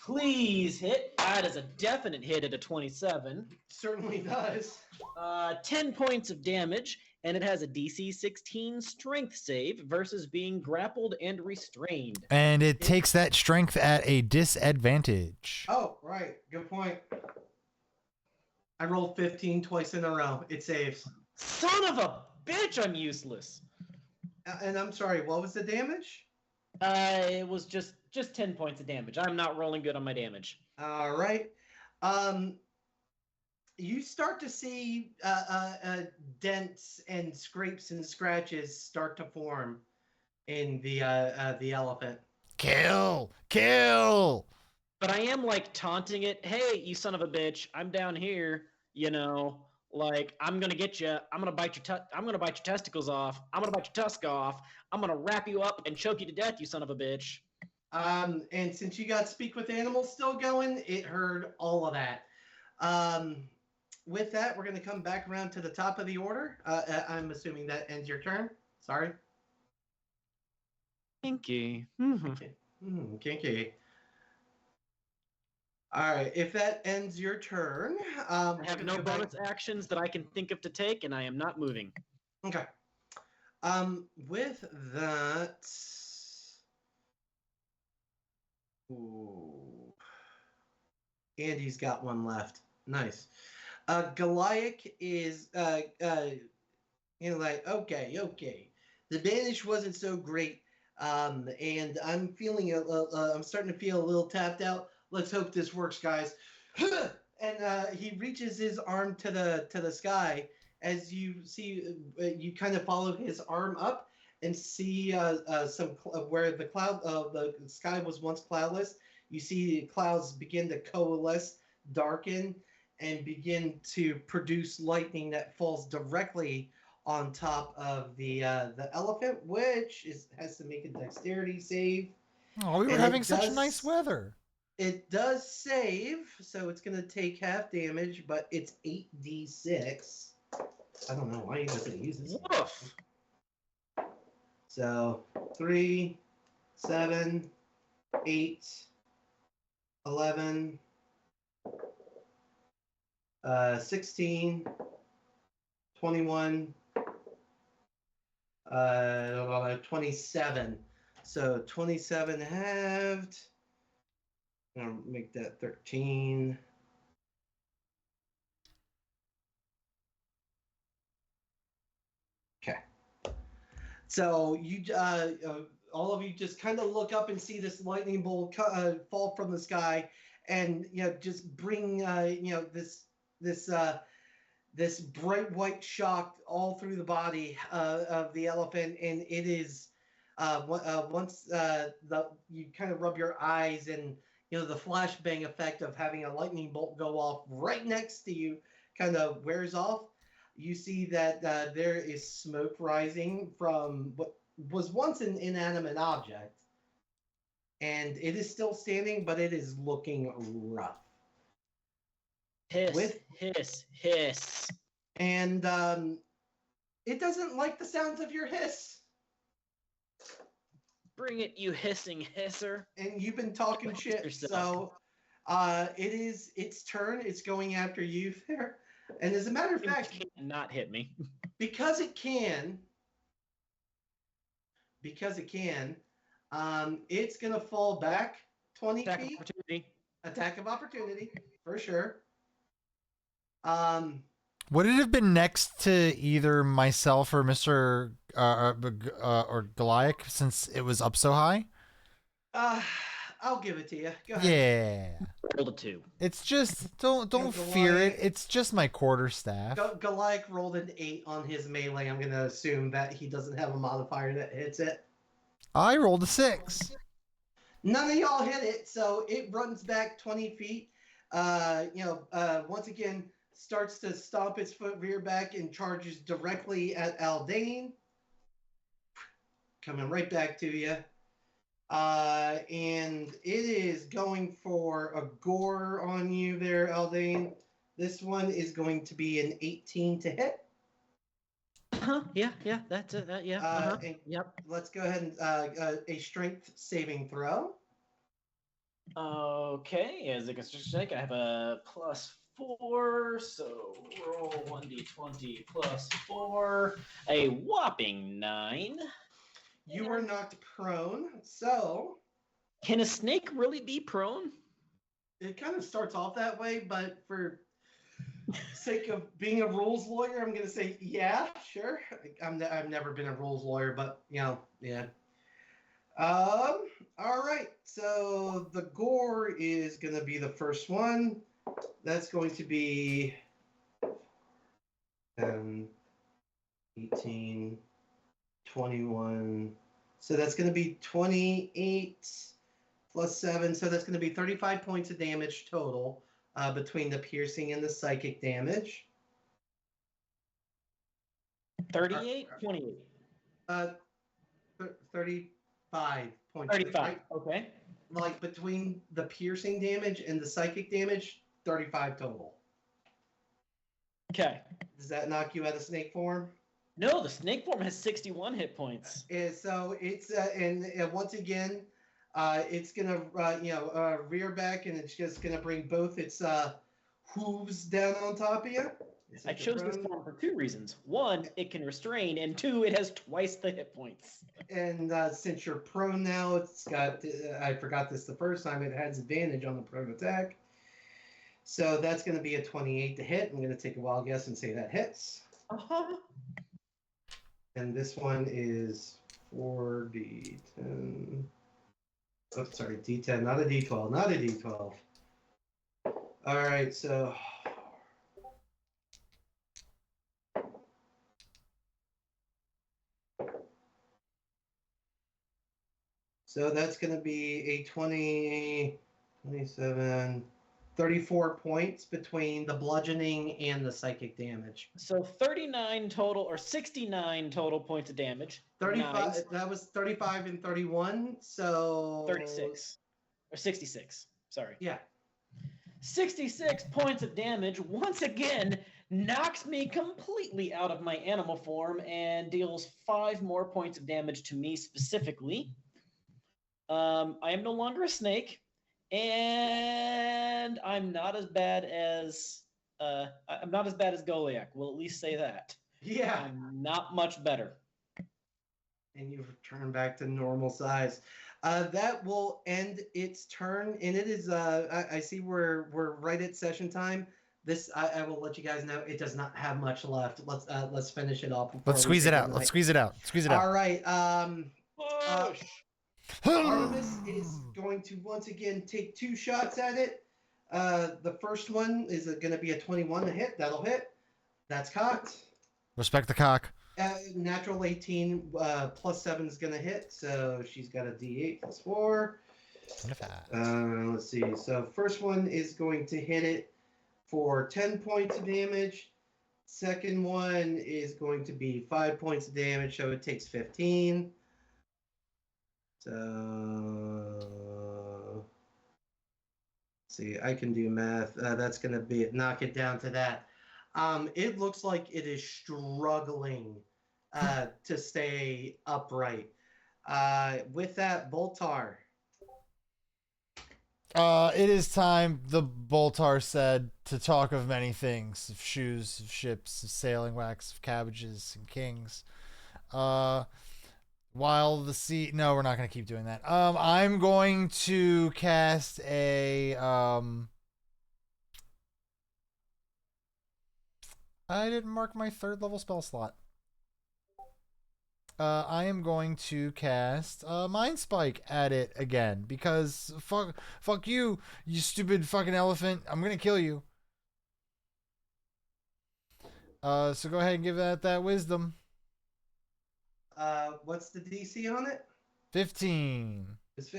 Please hit. That is a definite hit at a 27. Certainly does. 10 points of damage, and it has a DC 16 strength save versus being grappled and restrained. And it takes that strength at a disadvantage. Oh, right. Good point. I rolled 15 twice in a row. It saves. Son of a bitch, I'm useless. And I'm sorry, what was the damage? It was just 10 points of damage. I'm not rolling good on my damage. All right. You start to see dents and scrapes and scratches start to form in the elephant. Kill! But I am like taunting it. Hey, you son of a bitch! I'm down here. You know, like I'm gonna get you. I'm gonna bite your testicles off. I'm gonna bite your tusk off. I'm gonna wrap you up and choke you to death. You son of a bitch. And since you got Speak with Animals still going, it heard all of that. With that, we're going to come back around to the top of the order. I'm assuming that ends your turn. Sorry. Kinky. Kinky. All right. If that ends your turn, I have no bonus actions that I can think of to take, and I am not moving. Okay. With that. Ooh. Andy's got one left. Nice. Goliath is, like, okay. The banish wasn't so great, and I'm feeling I'm starting to feel a little tapped out. Let's hope this works, guys. And he reaches his arm to the sky. As you see, you kind of follow his arm up and see where the sky was once cloudless. You see clouds begin to coalesce, darken, and begin to produce lightning that falls directly on top of the elephant, which has to make a dexterity save. Oh, we were having such nice weather. It does save, so it's going to take half damage, but it's 8d6. I don't know why he doesn't use this. Woof. So 3, 7, 8, 11, 16, 21, 27. So 27 halved. I'm going to make that 13. Okay. So you, all of you, just kind of look up and see this lightning bolt fall from the sky, and just bring this bright white shock all through the body of the elephant, and it is once you kind of rub your eyes, and the flashbang effect of having a lightning bolt go off right next to you kind of wears off. You see that there is smoke rising from what was once an inanimate object, and it is still standing, but it is looking rough. Hiss, hiss, hiss. And it doesn't like the sounds of your hiss. Bring it, you hissing hisser. And you've been talking shit, so it is its turn. It's going after you there. And as a matter of fact, it can't not hit me. because it can, it's going to fall back 20 Attack feet. of opportunity. Attack of opportunity, for sure. Would it have been next to either myself or Mr. Or Goliath, since it was up so high? I'll give it to you. Go ahead. Yeah. Rolled a 2. It's just don't fear it. It's just my quarterstaff. Goliath rolled an 8 on his melee. I'm gonna assume that he doesn't have a modifier that hits it. I rolled a 6. None of y'all hit it, so it runs back 20 feet. Once again, starts to stomp its foot rear back and charges directly at Aldane. Coming right back to you. And it is going for a gore on you there, Aldane. This one is going to be an 18 to hit. Yeah, that's it. Yeah. Yep. Let's go ahead and a strength saving throw. Okay, as a construction check, I have a +4, so roll 1d20 +4, a whopping 9. You were knocked prone, so... Can a snake really be prone? It kind of starts off that way, but for sake of being a rules lawyer, I'm going to say, yeah, sure. I've never been a rules lawyer, but, yeah. All right, so the gore is going to be the first one. That's going to be 18, 21. So that's going to be 28 plus 7. So that's going to be 35 points of damage total between the piercing and the psychic damage. 38, 28. 35 points. 35, right? okay. Like between the piercing damage and the psychic damage, 35 total. Okay. Does that knock you out of snake form? No, the snake form has 61 hit points. So it's and once again, it's gonna rear back, and it's just gonna bring both its hooves down on top of you. I chose this form for 2 reasons. 1, it can restrain, and 2, it has twice the hit points. And since you're prone now, it's got. I forgot this the first time. It has advantage on the prone attack. So that's going to be a 28 to hit. I'm going to take a wild guess and say that hits. Uh-huh. And this one is 4d10. Oh, sorry, d10, not a d12, not a d12. All right, so. So that's going to be a 20, 27, 34 points between the bludgeoning and the psychic damage. So 39 total, or 69 total points of damage. 35. Nice. That was 35 and 31. So 36 or 66. Sorry. Yeah. 66 points of damage. Once again, knocks me completely out of my animal form and deals 5 more points of damage to me specifically. I am no longer a snake, and I'm not as bad as Goliath. We'll at least say that. Yeah. I'm not much better. And you've returned back to normal size. That will end its turn, and it is. I see we're right at session time. This I will let you guys know. It does not have much left. Let's finish it off. Let's squeeze it out. Let's squeeze it out. Squeeze it out. All right. Artemis is going to once again take 2 shots at it. The first one is going to be a 21 to hit. That'll hit. That's cocked. Respect the cock. Natural 18 plus 7 is going to hit. So she's got a D8 plus 4. Let's see. So first one is going to hit it for 10 points of damage. Second one is going to be 5 points of damage, so it takes 15. So, see, I can do math. That's going to be knock it down to that. It looks like it is struggling to stay upright. With that, Boltar. It is time, the Boltar said, to talk of many things, of shoes, of ships, of sailing wax, of cabbages, and kings. While the sea... No, we're not going to keep doing that. I'm going to cast a... I didn't mark my 3rd level spell slot. I am going to cast Mind Spike at it again because fuck you, you stupid fucking elephant. I'm gonna kill you. So go ahead and give that wisdom. What's the DC on it? 15. It's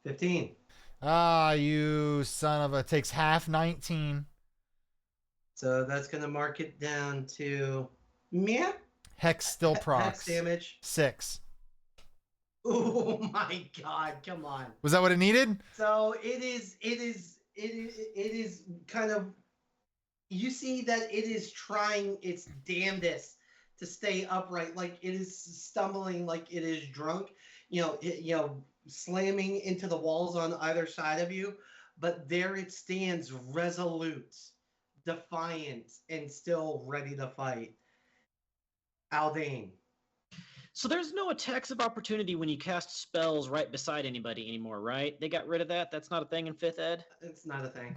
15. Ah, you son of a... Takes half 19. So that's gonna mark it down to meh. Hex still procs. Hex damage. 6. Oh my god, come on. Was that what it needed? So it is kind of, you see that it is trying its damnedest to stay upright, like it is stumbling like it is drunk, slamming into the walls on either side of you, but there it stands resolute, defiant, and still ready to fight. Aldane. So there's no attacks of opportunity when you cast spells right beside anybody anymore, right? They got rid of that? That's not a thing in 5th ed? It's not a thing.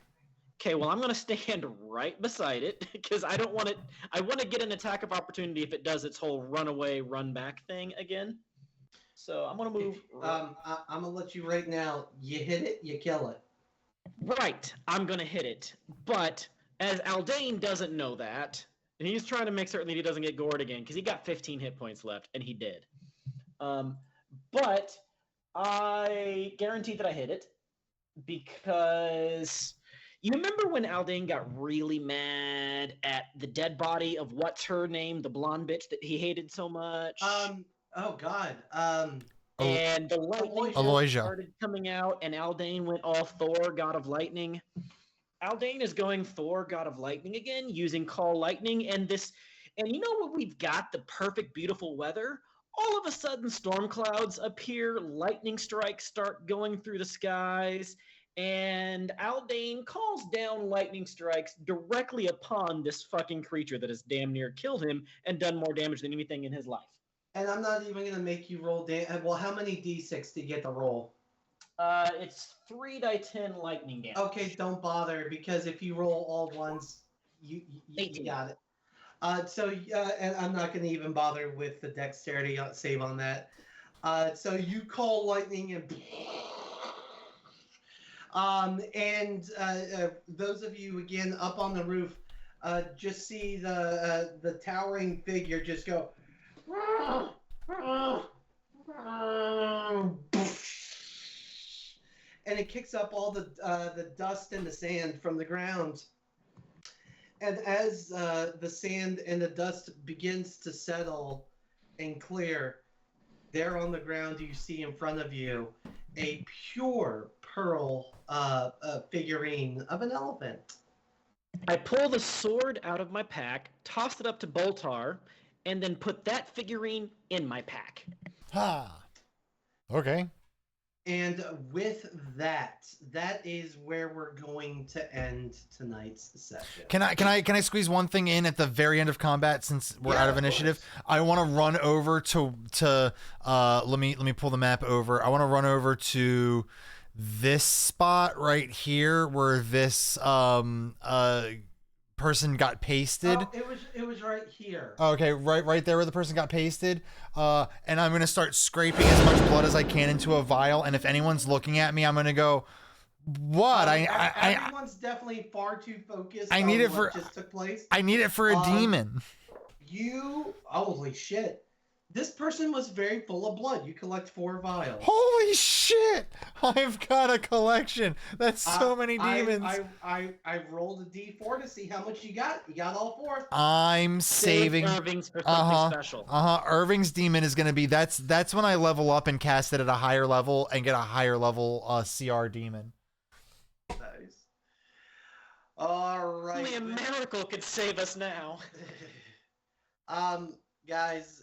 Okay, well, I'm going to stand right beside it because I don't want it. I want to get an attack of opportunity if it does its whole run away, run back thing again. So I'm going to move. I'm going to let you right now. You hit it, you kill it. Right, I'm going to hit it. But as Aldane doesn't know that, and he's trying to make certain that he doesn't get gored again because he got 15 hit points left, and he did. But I guarantee that I hit it because you remember when Aldane got really mad at the dead body of what's her name, the blonde bitch that he hated so much? Oh God. And the lightning Aloysia started coming out, and Aldane went all Thor, God of Lightning. Aldane is going Thor, God of Lightning again, using Call Lightning, and you know what we've got? The perfect, beautiful weather. All of a sudden, storm clouds appear, lightning strikes start going through the skies, and Aldane calls down lightning strikes directly upon this fucking creature that has damn near killed him and done more damage than anything in his life. And I'm not even going to make you roll well, how many d6 do you get to roll? It's 3d10 lightning damage. Okay, don't bother, because if you roll all ones, you got it. And I'm not going to even bother with the dexterity save on that. So you call lightning and those of you again up on the roof just see the towering figure just go. And it kicks up all the dust and the sand from the ground. And as the sand and the dust begins to settle and clear, there on the ground you see in front of you a pure pearl figurine of an elephant. I pull the sword out of my pack, toss it up to Boltar, and then put that figurine in my pack. Ha. Okay. And with that is where we're going to end tonight's session. Can I squeeze one thing in at the very end of combat since we're out of initiative? I want to run over to let me pull the map over. I want to run over to this spot right here where this person got pasted. Oh, it was right here. Okay, right there where the person got pasted. And I'm gonna start scraping as much blood as I can into a vial. And if anyone's looking at me, I'm gonna go, "What? Everyone's definitely far too focused. I need on it for what just took place. I need it for a demon." Holy shit! This person was very full of blood. You collect 4 vials. Holy shit! I've got a collection. That's so many demons. I rolled a D4 to see how much you got. You got all 4. I'm saving Irving's for something special. Irving's demon is gonna be that's when I level up and cast it at a higher level and get a higher level CR demon. Nice. All right. Only a miracle could save us now. Guys,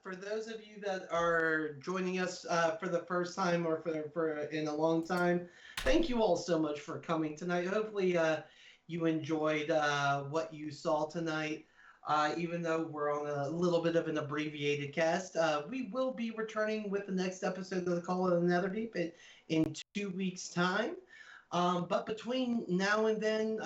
for those of you that are joining us for the first time or for in a long time, thank you all so much for coming tonight. Hopefully, you enjoyed what you saw tonight. Even though we're on a little bit of an abbreviated cast, we will be returning with the next episode of the Call of the Netherdeep in 2 weeks' time. But between now and then,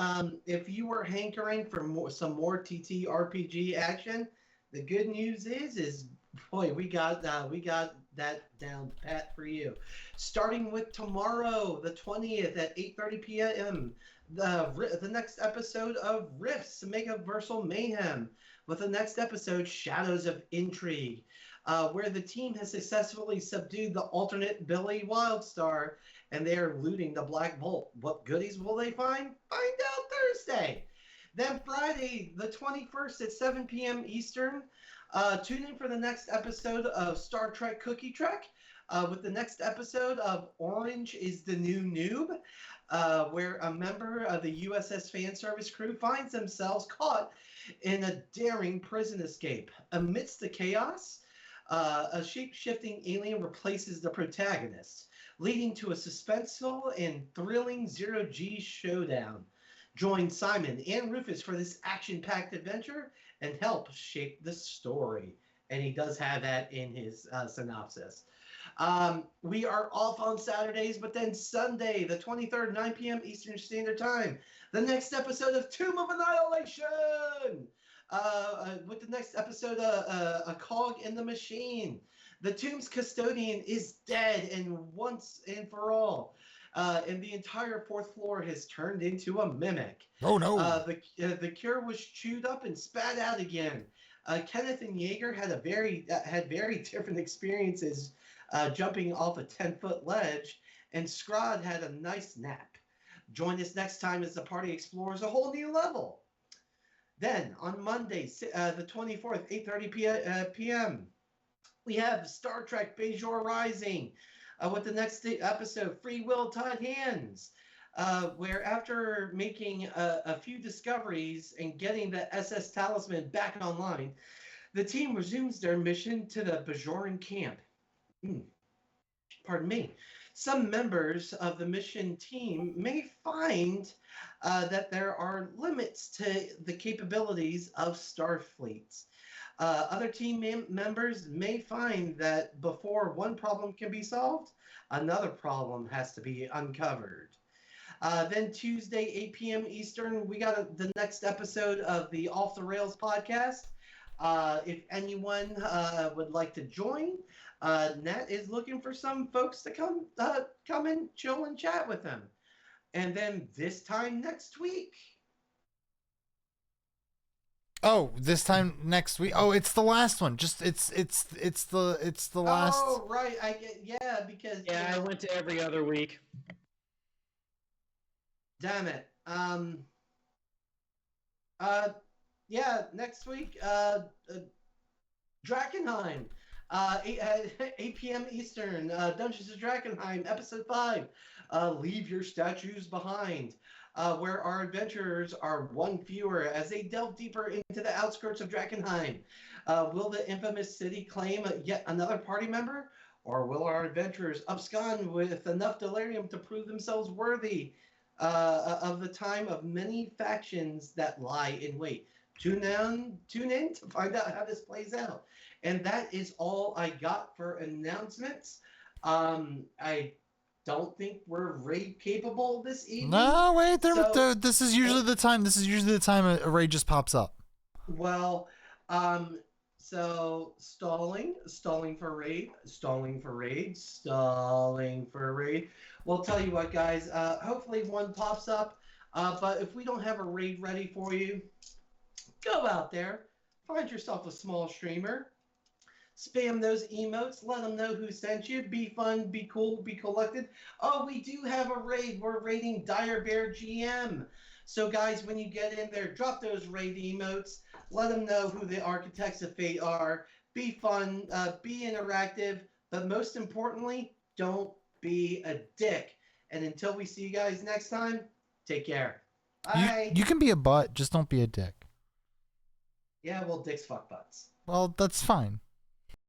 if you were hankering for some more TTRPG action, the good news is boy, we got that down pat for you. Starting with tomorrow, the 20th at 8:30 p.m., the next episode of Wreaths, Megaversal Mayhem, with the next episode, Shadows of Intrigue, where the team has successfully subdued the alternate Billy Wildstar, and they are looting the Black Bolt. What goodies will they find? Find out Thursday. Then Friday, the 21st at 7 p.m. Eastern, tune in for the next episode of Star Trek Cookie Trek, with the next episode of Orange is the New Noob, where a member of the USS Fan Service crew finds themselves caught in a daring prison escape. Amidst the chaos, a shape-shifting alien replaces the protagonist, leading to a suspenseful and thrilling zero-G showdown. Join Simon and Rufus for this action-packed adventure and help shape the story. And he does have that in his synopsis. We are off on Saturdays, but then Sunday, the 23rd, 9 p.m. Eastern Standard Time, the next episode of Tomb of Annihilation, with the next episode, A Cog in the Machine. The Tomb's custodian is dead, and once and for all. And the entire 4th floor has turned into a mimic. Oh no! The cure was chewed up and spat out again. Kenneth and Yeager had very different experiences, jumping off a 10-foot ledge, and Scrod had a nice nap. Join us next time as the party explores a whole new level. Then on Monday, the 24th, 8:30 p.m. we have Star Trek Bajor Rising. With the next episode, Free Will Tied Hands, where after making a few discoveries and getting the SS Talisman back online, the team resumes their mission to the Bajoran camp. Pardon me. Some members of the mission team may find that there are limits to the capabilities of Starfleet. Other team members may find that before one problem can be solved, another problem has to be uncovered. Then Tuesday, 8 p.m. Eastern, we got the next episode of the Off the Rails podcast. If anyone would like to join, Nat is looking for some folks to come and chill and chat with him. And then this time next week. Oh, this time next week. Oh, it's the last one. Just it's the last. Oh, right. Because I went to every other week. Damn it. Next week, Drakenheim, 8 p.m. Eastern, Dungeons of Drakenheim, episode 5. Leave your statues behind. Where our adventurers are one fewer as they delve deeper into the outskirts of Drakenheim. Will the infamous city claim yet another party member? Or will our adventurers abscond with enough delirium to prove themselves worthy of the time of many factions that lie in wait? Tune in to find out how this plays out. And that is all I got for announcements. I don't think we're raid capable this evening. No, wait, this is usually the time. This is usually the time a raid just pops up. Well, so stalling for raid. Well, tell you what, guys. Hopefully one pops up. But if we don't have a raid ready for you, go out there, find yourself a small streamer, spam those emotes, let them know who sent you. Be fun, be cool, be collected. Oh, we do have a raid. We're raiding Dire Bear GM. So, guys, when you get in there, drop those raid emotes. Let them know who the Architects of Fate are. Be fun, be interactive, but most importantly, don't be a dick. And until we see you guys next time, take care. Bye. You can be a butt, just don't be a dick. Yeah, well, dicks fuck butts. Well, that's fine.